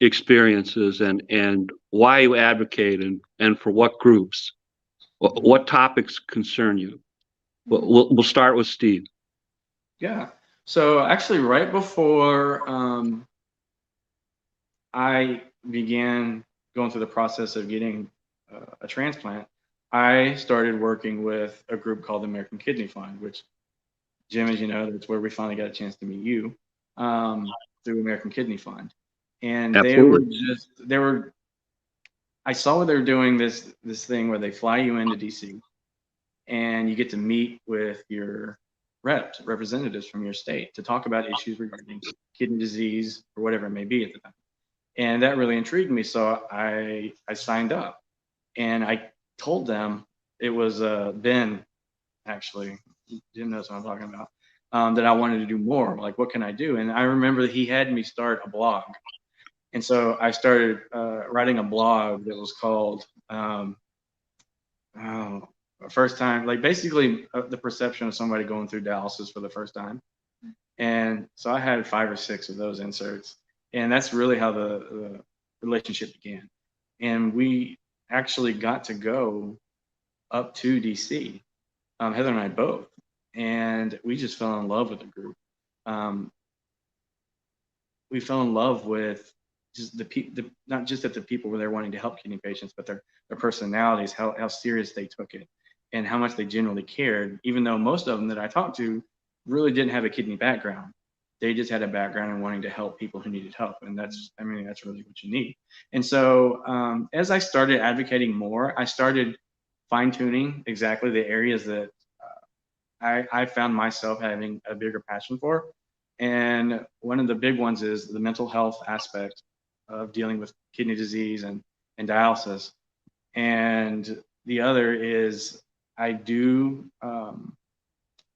Speaker 1: experiences and why you advocate and for what groups. What topics concern you? We'll start with Steve.
Speaker 2: Yeah. So actually, right before I began going through the process of getting a transplant, I started working with a group called the American Kidney Fund, which, Jim, as you know, that's where we finally got a chance to meet you through American Kidney Fund. And
Speaker 1: Absolutely.
Speaker 2: I saw what they were doing this thing where they fly you into DC and you get to meet with your representatives from your state to talk about issues regarding kidney disease or whatever it may be at the time. And that really intrigued me. So I signed up, and I told them, it was Ben, actually, Jim knows what I'm talking about, that I wanted to do more. Like, what can I do? And I remember that he had me start a blog. And so I started writing a blog that was called First Time, like basically the perception of somebody going through dialysis for the first time. And so I had 5 or 6 of those inserts. And that's really how the relationship began. And we actually got to go up to DC, Heather and I both. And we just fell in love with the group. We fell in love with just not just that the people were there wanting to help kidney patients, but their personalities, how serious they took it, and how much they genuinely cared, even though most of them that I talked to really didn't have a kidney background. They just had a background in wanting to help people who needed help. And that's really what you need. And so as I started advocating more, I started fine tuning exactly the areas that I found myself having a bigger passion for. And one of the big ones is the mental health aspect of dealing with kidney disease and dialysis. And the other is I do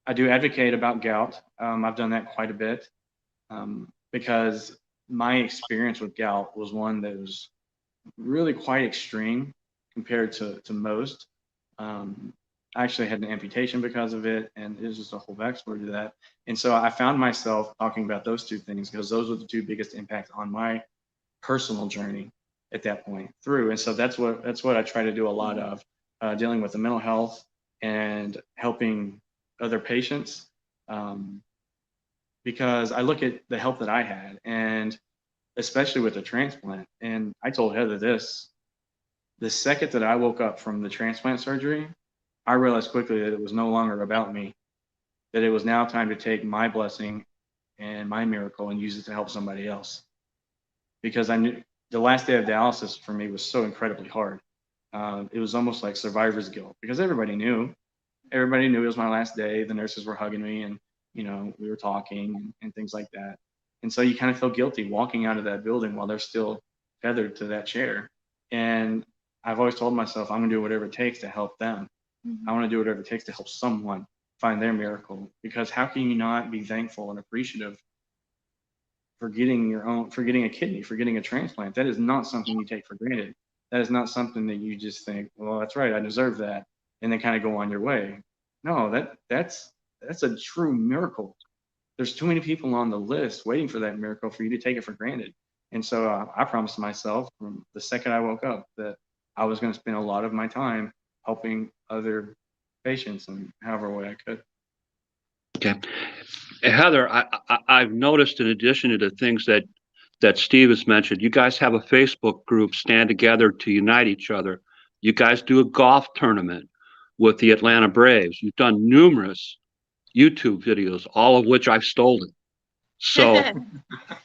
Speaker 2: advocate about gout. I've done that quite a bit because my experience with gout was one that was really quite extreme compared to most. I actually had an amputation because of it, and it was just a whole backstory to that. And so I found myself talking about those two things because those were the two biggest impacts on my personal journey at that point through. And so that's what I try to do a lot of, dealing with the mental health and helping other patients, because I look at the help that I had, and especially with the transplant. And I told Heather this: the second that I woke up from the transplant surgery, I realized quickly that it was no longer about me, that it was now time to take my blessing and my miracle and use it to help somebody else. Because I knew the last day of dialysis for me was so incredibly hard. It was almost like survivor's guilt, because everybody knew it was my last day. The nurses were hugging me, and we were talking and things like that. And so you kind of feel guilty walking out of that building while they're still tethered to that chair. And I've always told myself, I'm gonna do whatever it takes to help them. I want to do whatever it takes to help someone find their miracle, because how can you not be thankful and appreciative for getting a kidney, for getting a transplant? That is not something you take for granted. That is not something that you just think, well, that's right, I deserve that, and then kind of go on your way. No, that's a true miracle. There's too many people on the list waiting for that miracle for you to take it for granted. And so I promised myself from the second I woke up that I was going to spend a lot of my time helping other patients in however way I could.
Speaker 1: Okay. Heather, I've noticed, in addition to the things that Steve has mentioned, you guys have a Facebook group, Stand Together to Unite Each Other. You guys do a golf tournament with the Atlanta Braves. You've done numerous YouTube videos, all of which I've stolen. So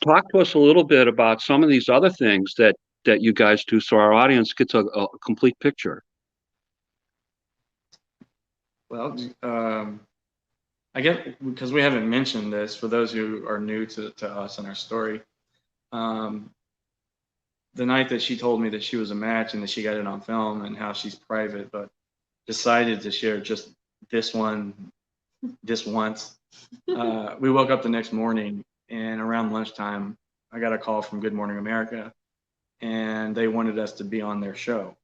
Speaker 1: talk to us a little bit about some of these other things that you guys do, so our audience gets a complete picture.
Speaker 2: Well, I guess because we haven't mentioned this, for those who are new to us and our story, the night that she told me that she was a match and that she got it on film and how she's private, but decided to share just this once, we woke up the next morning, and around lunchtime, I got a call from Good Morning America, and they wanted us to be on their show.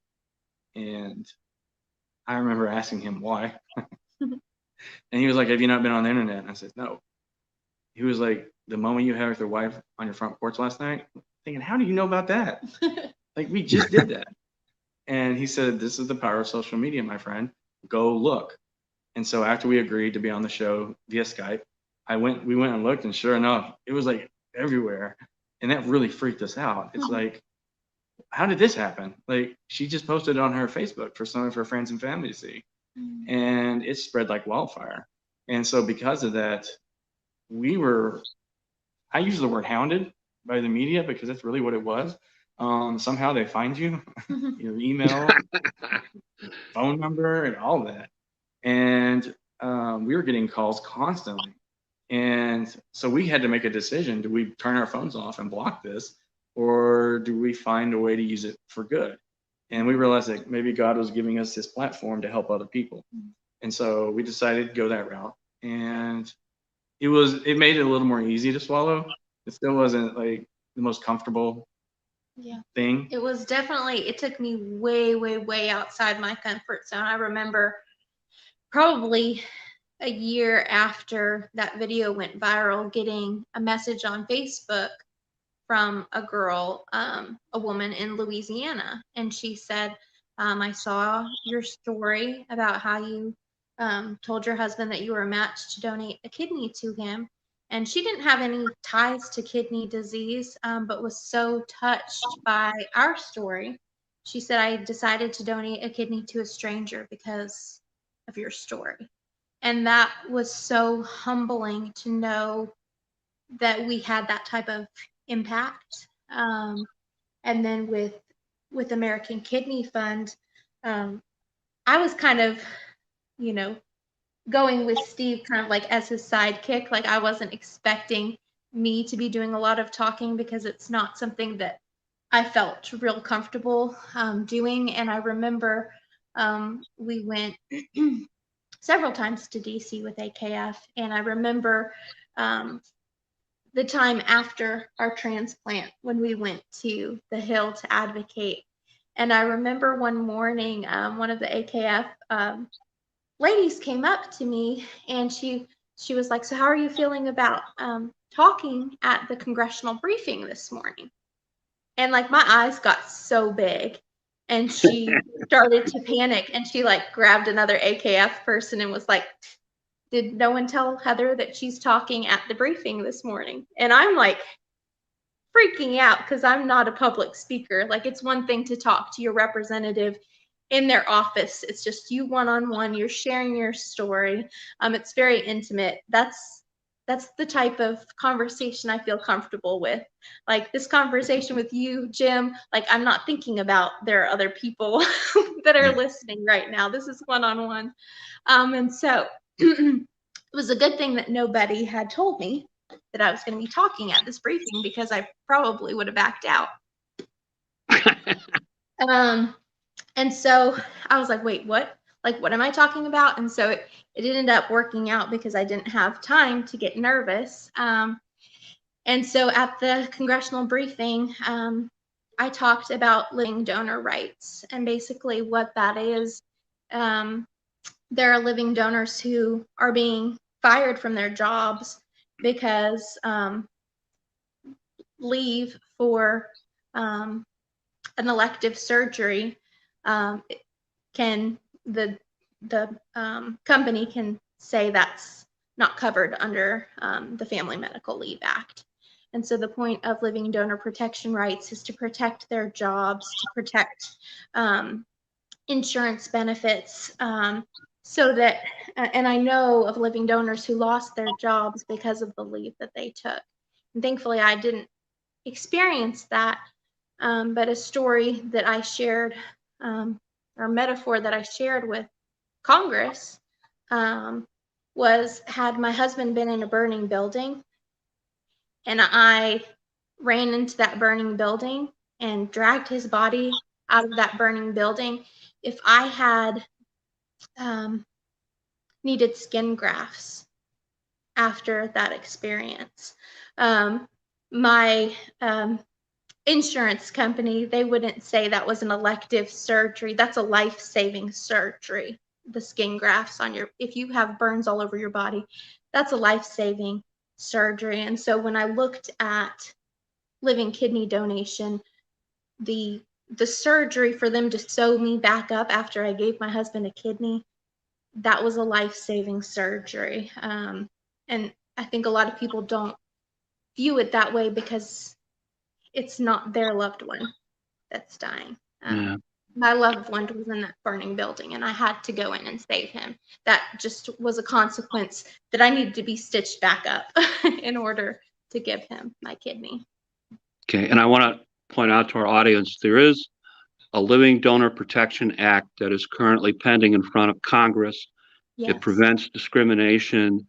Speaker 2: And I remember asking him why. And he was like, have you not been on the internet? And I said, no. He was like, the moment you had with your wife on your front porch last night, thinking, how do you know about that? Like, we just did that. And he said, this is the power of social media, my friend. Go look. And so after we agreed to be on the show via Skype, we went and looked, and sure enough, it was like everywhere. And that really freaked us out. It's like, how did this happen? Like, she just posted it on her Facebook for some of her friends and family to see. And it spread like wildfire. And so because of that, I use the word hounded by the media, because that's really what it was. Somehow they find you, your email, phone number, and all that. And we were getting calls constantly. And so we had to make a decision. Do we turn our phones off and block this, or do we find a way to use it for good? And we realized that maybe God was giving us this platform to help other people. And so we decided to go that route. And it made it a little more easy to swallow. It still wasn't like the most comfortable thing.
Speaker 3: It was definitely, it took me way, way, way outside my comfort zone. I remember probably a year after that video went viral, getting a message on Facebook from a girl, a woman in Louisiana. And she said, I saw your story about how you told your husband that you were a match to donate a kidney to him. And she didn't have any ties to kidney disease, but was so touched by our story. She said, I decided to donate a kidney to a stranger because of your story. And that was so humbling to know that we had that type of impact. And then with American Kidney Fund, I was kind of, going with Steve kind of like as his sidekick. Like I wasn't expecting me to be doing a lot of talking because it's not something that I felt real comfortable doing. And I remember we went several times to DC with AKF, and I remember the time after our transplant when we went to the Hill to advocate. And I remember one morning, one of the AKF ladies came up to me, and she was like, so how are you feeling about talking at the congressional briefing this morning? And like my eyes got so big, and she started to panic, and she like grabbed another AKF person and was like, did no one tell Heather that she's talking at the briefing this morning? And I'm like freaking out because I'm not a public speaker. Like it's one thing to talk to your representative in their office. It's just you one-on-one, you're sharing your story. It's very intimate. That's the type of conversation I feel comfortable with. Like this conversation with you, Jim, like I'm not thinking about there are other people that are listening right now. This is one-on-one. And so it was a good thing that nobody had told me that I was going to be talking at this briefing, because I probably would have backed out. And so I was like, wait, what? Like, what am I talking about? And so it ended up working out because I didn't have time to get nervous. And so at the congressional briefing, I talked about living donor rights. And basically what that is, there are living donors who are being fired from their jobs because leave for an elective surgery the company can say that's not covered under the Family Medical Leave Act. And so the point of living donor protection rights is to protect their jobs, to protect insurance benefits, so that, and I know of living donors who lost their jobs because of the leave that they took. And thankfully I didn't experience that, but a story that I shared, or metaphor that I shared with Congress, had my husband been in a burning building and I ran into that burning building and dragged his body out of that burning building, if I had needed skin grafts after that experience, my insurance company, they wouldn't say that was an elective surgery. That's a life-saving surgery. The skin grafts on if you have burns all over your body, that's a life-saving surgery. And so when I looked at living kidney donation, the surgery for them to sew me back up after I gave my husband a kidney, that was a life-saving surgery. And I think a lot of people don't view it that way because it's not their loved one that's dying. My loved one was in that burning building and I had to go in and save him. That just was a consequence that I needed to be stitched back up in order to give him my kidney.
Speaker 1: Okay, and I want to point out to our audience, there is a Living Donor Protection Act that is currently pending in front of Congress.
Speaker 3: Yes.
Speaker 1: It prevents discrimination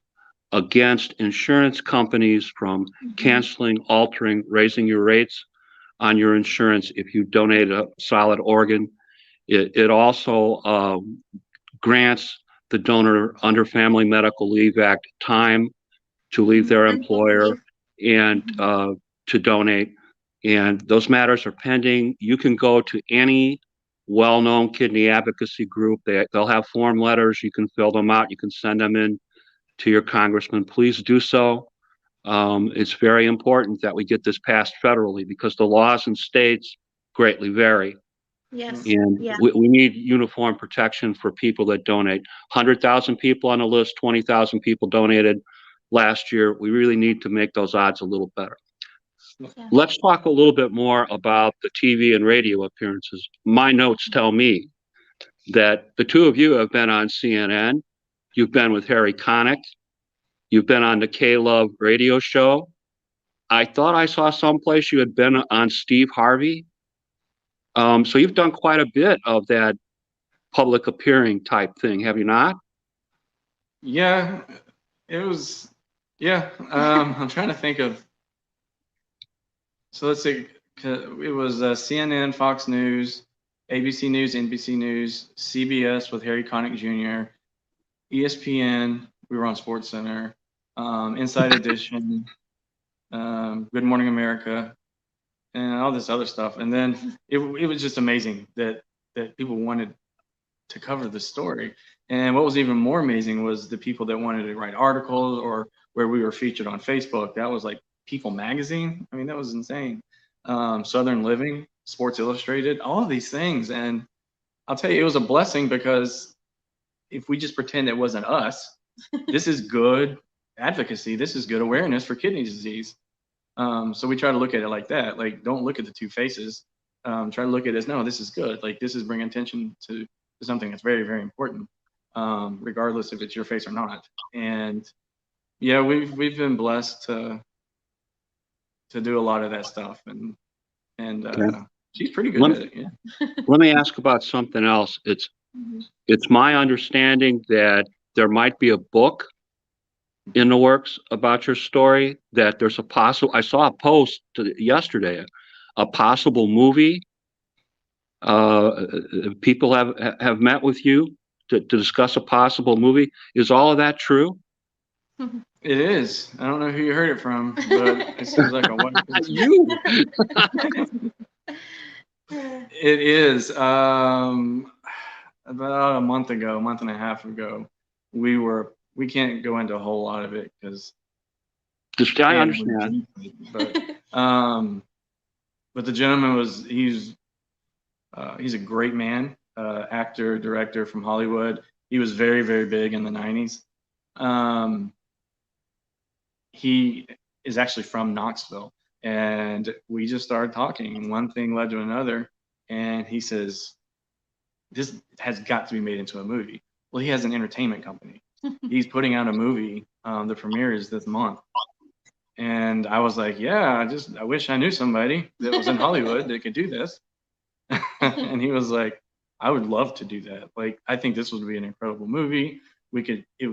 Speaker 1: against insurance companies from canceling, altering, raising your rates on your insurance if you donate a solid organ. It also grants the donor under Family Medical Leave Act time to leave their employer and to donate. And those matters are pending. You can go to any well-known kidney advocacy group. They'll have form letters. You can fill them out. You can send them in to your congressman. Please do so. It's very important that we get this passed federally because the laws in states greatly vary.
Speaker 3: Yes.
Speaker 1: And
Speaker 3: Yeah.
Speaker 1: we need uniform protection for people that donate. 100,000 people on the list, 20,000 people donated last year. We really need to make those odds a little better.
Speaker 3: Yeah.
Speaker 1: Let's talk a little bit more about the TV and radio appearances. My notes tell me that the two of you have been on CNN. You've been with Harry Connick. You've been on the K-Love radio show. I thought I saw someplace you had been on Steve Harvey. So you've done quite a bit of that public appearing type thing, have you not?
Speaker 2: Yeah, it was. Yeah, I'm trying to think of. So let's see. It was CNN, Fox News, ABC News, NBC News, CBS with Harry Connick Jr., ESPN. We were on Sports Center, Inside Edition, Good Morning America, and all this other stuff. And then it was just amazing that people wanted to cover the story. And what was even more amazing was the people that wanted to write articles or where we were featured on Facebook. That was like People Magazine. I mean, that was insane. Southern Living, Sports Illustrated, all of these things. And I'll tell you, it was a blessing because if we just pretend it wasn't us, this is good advocacy. This is good awareness for kidney disease. So we try to look at it like that. Like, don't look at the two faces. Try to look at it as, no, this is good. Like, this is bringing attention to something that's very, very important, regardless if it's your face or not. And yeah, we've been blessed to do a lot of that stuff, and
Speaker 1: Okay.
Speaker 2: she's pretty good at it. Yeah.
Speaker 1: Let me ask about something else. It's my understanding that there might be a book in the works about your story, that there's a possible, I saw a post yesterday, a possible movie. People have met with you to discuss a possible movie. Is all of that true?
Speaker 2: It is. I don't know who you heard it from, but it seems like a wonderful.
Speaker 1: You.
Speaker 2: It is. About a month and a half ago, we can't go into a whole lot of it because
Speaker 1: I understand.
Speaker 2: But the gentleman he's a great man, actor, director from Hollywood. He was very, very big in the 90s. He is actually from Knoxville, and we just started talking, and one thing led to another, and he says, this has got to be made into a movie. Well, he has an entertainment company. He's putting out a movie. The premiere is this month. And I was like, yeah, I wish I knew somebody that was in Hollywood that could do this. And he was like, I would love to do that. Like, I think this would be an incredible movie. It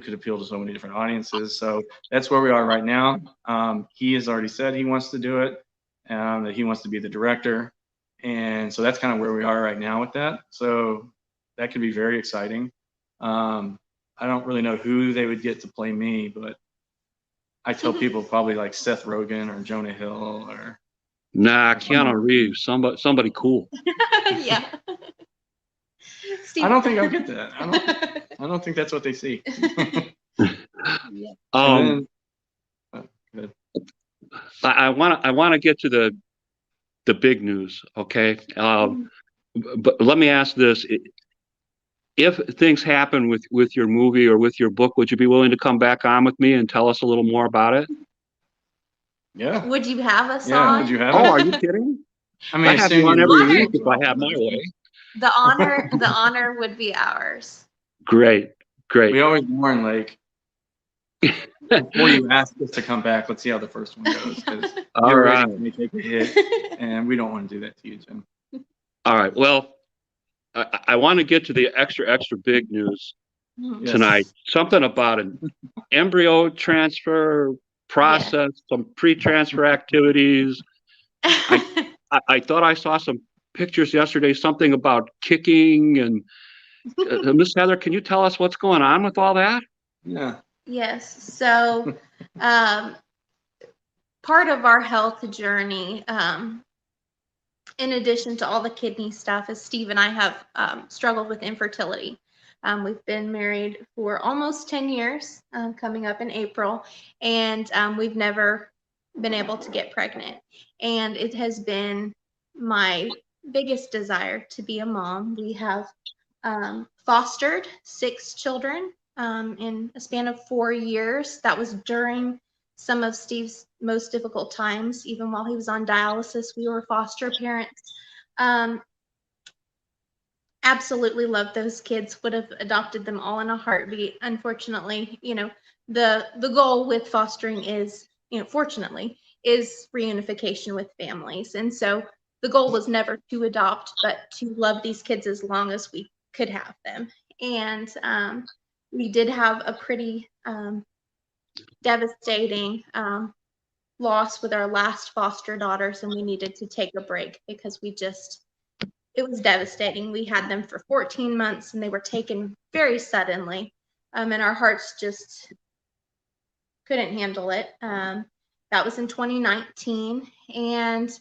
Speaker 2: could appeal to so many different audiences. So that's where we are right now. He has already said he wants to do it, that he wants to be the director. And so that's kind of where we are right now with that. So that could be very exciting. I don't really know who they would get to play me, but I tell people probably like Seth Rogen or Jonah Hill or.
Speaker 1: Nah, Keanu Reeves, somebody cool.
Speaker 3: Yeah. Steve.
Speaker 2: I don't think I'll get that. I don't think that's what they see.
Speaker 3: Yeah.
Speaker 1: I want to get to the big news, okay? But let me ask this: if things happen with your movie or with your book, would you be willing to come back on with me and tell us a little more about it?
Speaker 2: Yeah.
Speaker 3: Would you have us
Speaker 2: Yeah.
Speaker 3: on?
Speaker 2: Would you have
Speaker 1: Oh,
Speaker 2: it?
Speaker 1: are you kidding?
Speaker 2: I mean,
Speaker 1: I have you on every week if I have my way.
Speaker 3: The honor would be ours.
Speaker 1: Great.
Speaker 2: We always warn, like, before you ask us to come back, let's see how the first one goes. Because your ratings may take a hit, and we don't want to do that to you, Jim.
Speaker 1: All right. Well, I want to get to the extra big news.
Speaker 2: Yes.
Speaker 1: tonight. Something about an embryo transfer process, some pre-transfer activities. I thought I saw some pictures yesterday, something about kicking and Miss Heather, can you tell us what's going on with all that?
Speaker 2: Yeah.
Speaker 3: Yes. So, part of our health journey, in addition to all the kidney stuff, is Steve and I have struggled with infertility. We've been married for almost 10 years, coming up in April, and we've never been able to get pregnant. And it has been my biggest desire to be a mom. We have fostered 6 children in a span of 4 years. That was during some of Steve's most difficult times. Even while he was on dialysis, we were foster parents. Absolutely loved those kids, would have adopted them all in a heartbeat. Unfortunately, the goal with fostering is, fortunately, is reunification with families. And so the goal was never to adopt, but to love these kids as long as we could have them. And we did have a pretty devastating loss with our last foster daughters, and we needed to take a break because it was devastating. We had them for 14 months and they were taken very suddenly, and our hearts just couldn't handle it. That was in 2019, and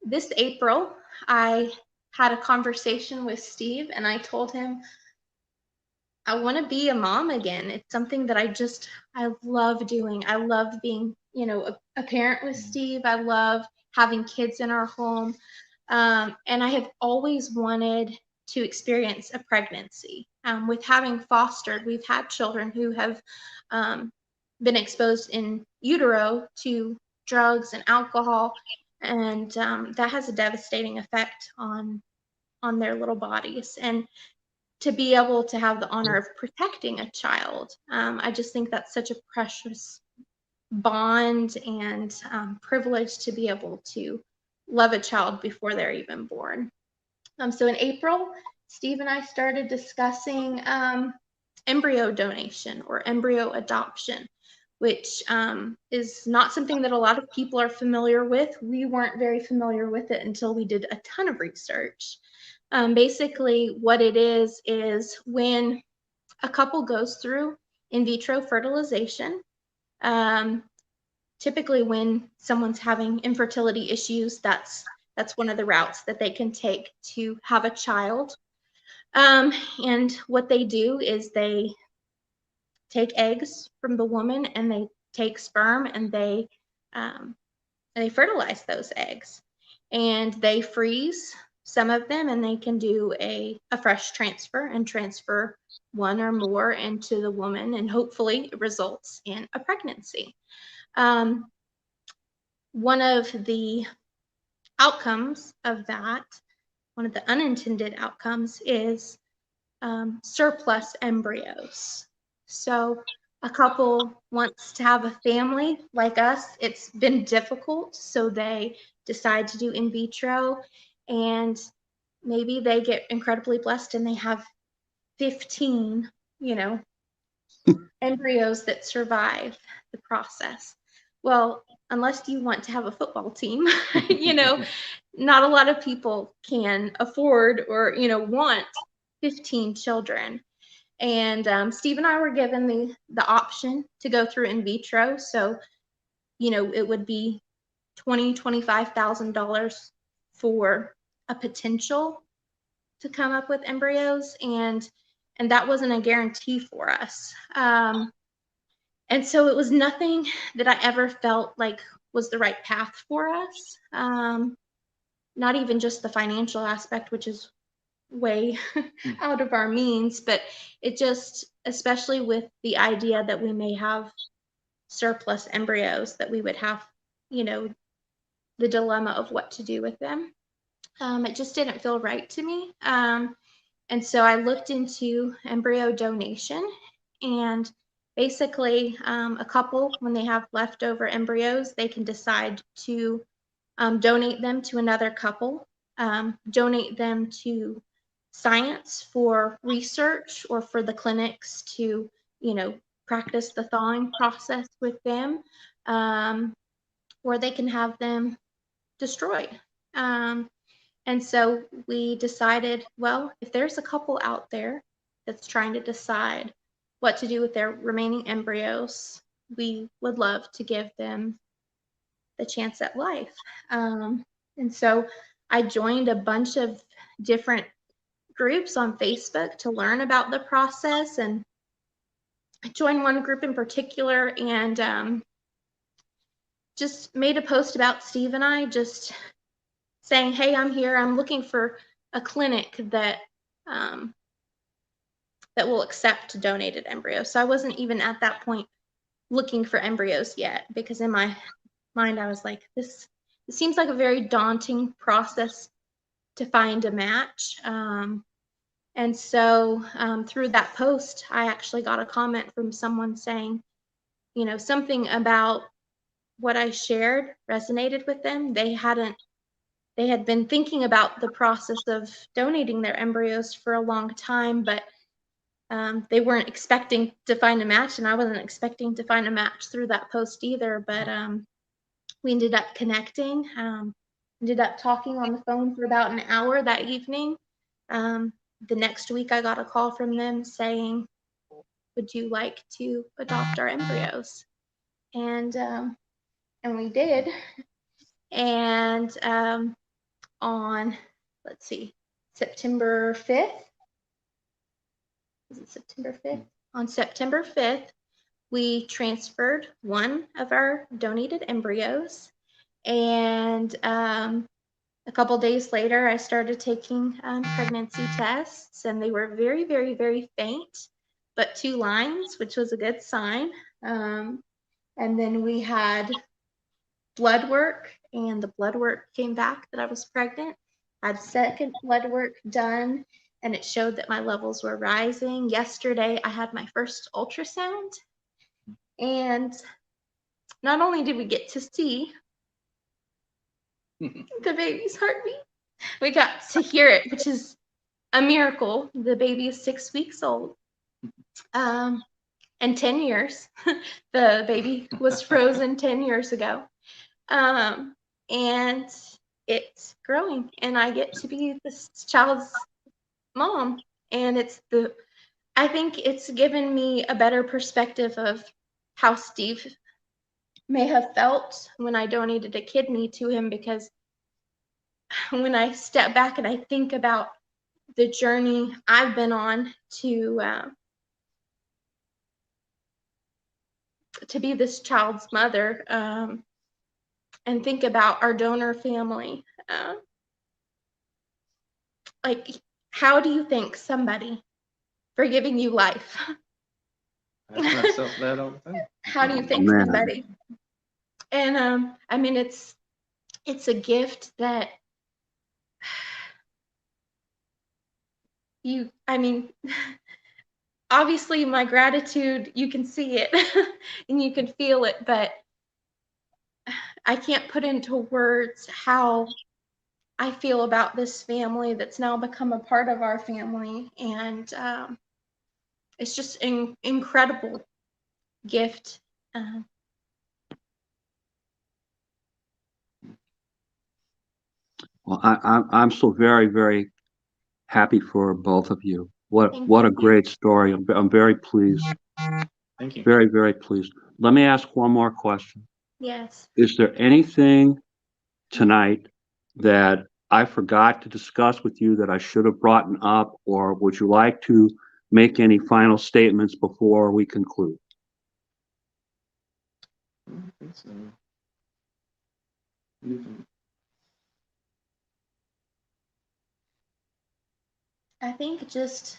Speaker 3: this April I had a conversation with Steve, and I told him I want to be a mom again. It's something that I love doing. I love being, a parent with Steve. I love having kids in our home. And I have always wanted to experience a pregnancy. With having fostered, we've had children who have been exposed in utero to drugs and alcohol, and that has a devastating effect on their little bodies. And to be able to have the honor of protecting a child, I just think that's such a precious bond and privilege to be able to love a child before they're even born. So in April, Steve and I started discussing embryo donation or embryo adoption, which is not something that a lot of people are familiar with. We weren't very familiar with it until we did a ton of research. Basically, what it is when a couple goes through in vitro fertilization, typically when someone's having infertility issues, that's one of the routes that they can take to have a child. And what they do is they take eggs from the woman and they take sperm and they fertilize those eggs, and they freeze some of them, and they can do a fresh transfer and transfer one or more into the woman, and hopefully it results in a pregnancy. One of the outcomes of that, one of the unintended outcomes, is surplus embryos. So a couple wants to have a family like us. It's been difficult, so they decide to do in vitro, and maybe they get incredibly blessed and they have 15, embryos that survive the process. Well, unless you want to have a football team, not a lot of people can afford or, want 15 children. And Steve and I were given the option to go through in vitro. So, it would be $25,000 for a potential to come up with embryos, and that wasn't a guarantee for us. And so it was nothing that I ever felt like was the right path for us. Not even just the financial aspect, which is way out of our means, but it just, especially with the idea that we may have surplus embryos, that we would have, the dilemma of what to do with them. It just didn't feel right to me. And so I looked into embryo donation, and basically a couple, when they have leftover embryos, they can decide to donate them to another couple, donate them to science for research or for the clinics to, practice the thawing process with them, or they can have them destroyed. And so we decided, well, if there's a couple out there that's trying to decide what to do with their remaining embryos, we would love to give them the chance at life. And so I joined a bunch of different groups on Facebook to learn about the process. And I joined one group in particular and just made a post about Steve and I, just saying, hey, I'm here. I'm looking for a clinic that that will accept donated embryos. So I wasn't even at that point looking for embryos yet, because in my mind I was like, this it seems like a very daunting process to find a match. And so through that post, I actually got a comment from someone saying, something about what I shared resonated with them. They had been thinking about the process of donating their embryos for a long time, but they weren't expecting to find a match, and I wasn't expecting to find a match through that post either. But we ended up connecting, ended up talking on the phone for about an hour that evening. The next week, I got a call from them saying, would you like to adopt our embryos? And we did. And on, let's see, September 5th, was it September 5th? On September 5th, we transferred one of our donated embryos. And a couple days later, I started taking pregnancy tests, and they were very, very, very faint, but 2 lines, which was a good sign. And then we had blood work, and the blood work came back that I was pregnant. I had second blood work done, and it showed that my levels were rising. Yesterday, I had my first ultrasound, and not only did we get to see the baby's heartbeat, we got to hear it, which is a miracle. The baby is 6 weeks old. And 10 years. The baby was frozen 10 years ago. And it's growing, and I get to be this child's mom. And I think it's given me a better perspective of how Steve may have felt when I donated a kidney to him, because when I step back and I think about the journey I've been on to be this child's mother, and think about our donor family, like, how do you thank somebody for giving you life?
Speaker 2: I ask myself that all the time.
Speaker 3: How do you thank somebody? And I mean, it's a gift that I mean, obviously my gratitude, you can see it and you can feel it, but I can't put into words how I feel about this family that's now become a part of our family. And it's just an incredible gift.
Speaker 1: Well, I'm so very, very happy for both of you. What a great story. I'm very pleased.
Speaker 2: Thank you.
Speaker 1: Very, very pleased. Let me ask one more question.
Speaker 3: Yes.
Speaker 1: Is there anything tonight that I forgot to discuss with you that I should have brought up, or would you like to make any final statements before we conclude?
Speaker 2: I don't think so.
Speaker 3: I think just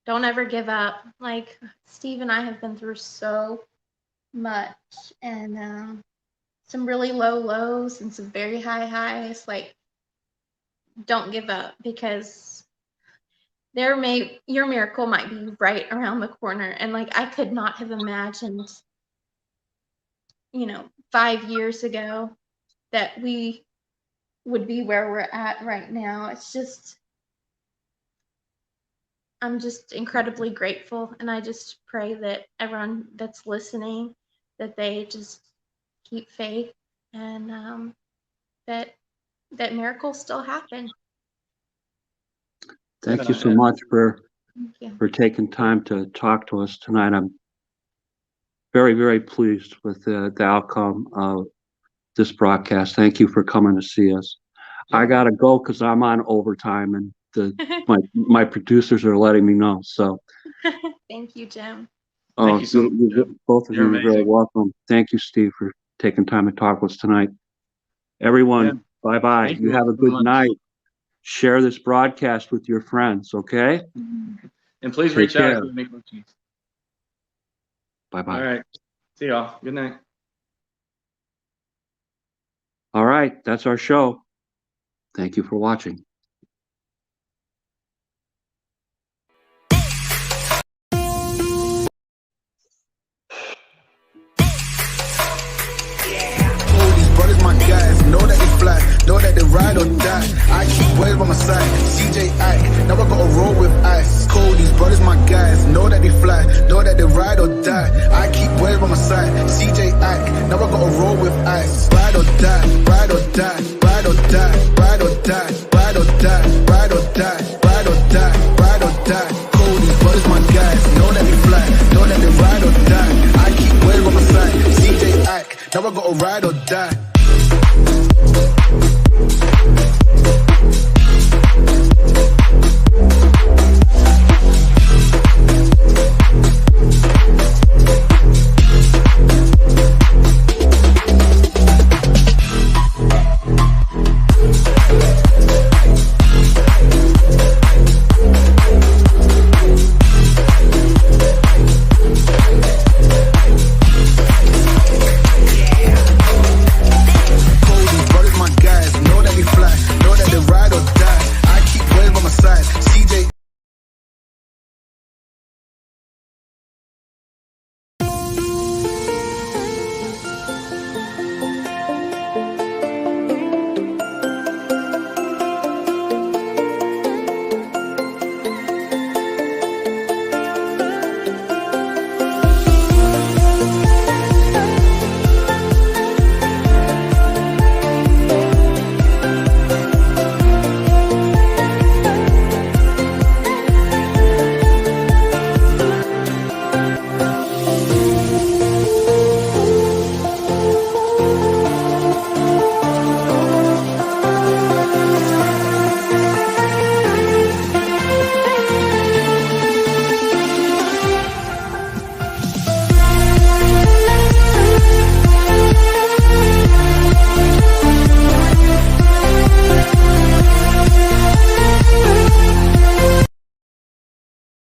Speaker 3: don't ever give up. Like, Steve and I have been through so much, and some really low lows and some very high highs. Like, don't give up, because your miracle might be right around the corner. And like, I could not have imagined, 5 years ago that we would be where we're at right now. It's just, I'm just incredibly grateful, and I just pray that everyone that's listening, that they just keep faith, and that miracles still happen.
Speaker 1: Thank you so much
Speaker 3: Thank you.
Speaker 1: for taking time to talk to us tonight. I'm very, very pleased with the outcome of this broadcast. Thank you for coming to see us. I gotta go because I'm on overtime, and my producers are letting me know. So
Speaker 3: Thank you, Jim.
Speaker 2: Thank you so much, Jim.
Speaker 1: Both of
Speaker 2: You're
Speaker 1: you are very
Speaker 2: amazing.
Speaker 1: welcome. Thank you, Steve, for taking time to talk with us tonight. Everyone, bye-bye.
Speaker 2: Thank
Speaker 1: You
Speaker 2: you
Speaker 1: have a
Speaker 2: so
Speaker 1: good
Speaker 2: much.
Speaker 1: night. Share this broadcast with your friends, okay?
Speaker 2: And please
Speaker 1: Take
Speaker 2: reach out
Speaker 1: care.
Speaker 2: if you have any questions.
Speaker 1: Bye-bye.
Speaker 2: All right. See y'all. Good night.
Speaker 1: All right, that's our show. Thank you for watching.
Speaker 4: All these brothers, my guys, know that they fly, know that they ride or die. I keep boys by my side, CJI, now I gotta roll with ice. Cold, these brothers, my guys, know that they fly, know that they ride or die. I keep boys by my side, CJI, now I gotta roll with ice. Ride or die, ride or die, ride or die, ride or die, ride or die, ride or die, ride or die, ride or die. Cold, these brothers, my guys, know that they fly, know that they ride or die. I keep boys by my side, CJI, now I gotta ride or die.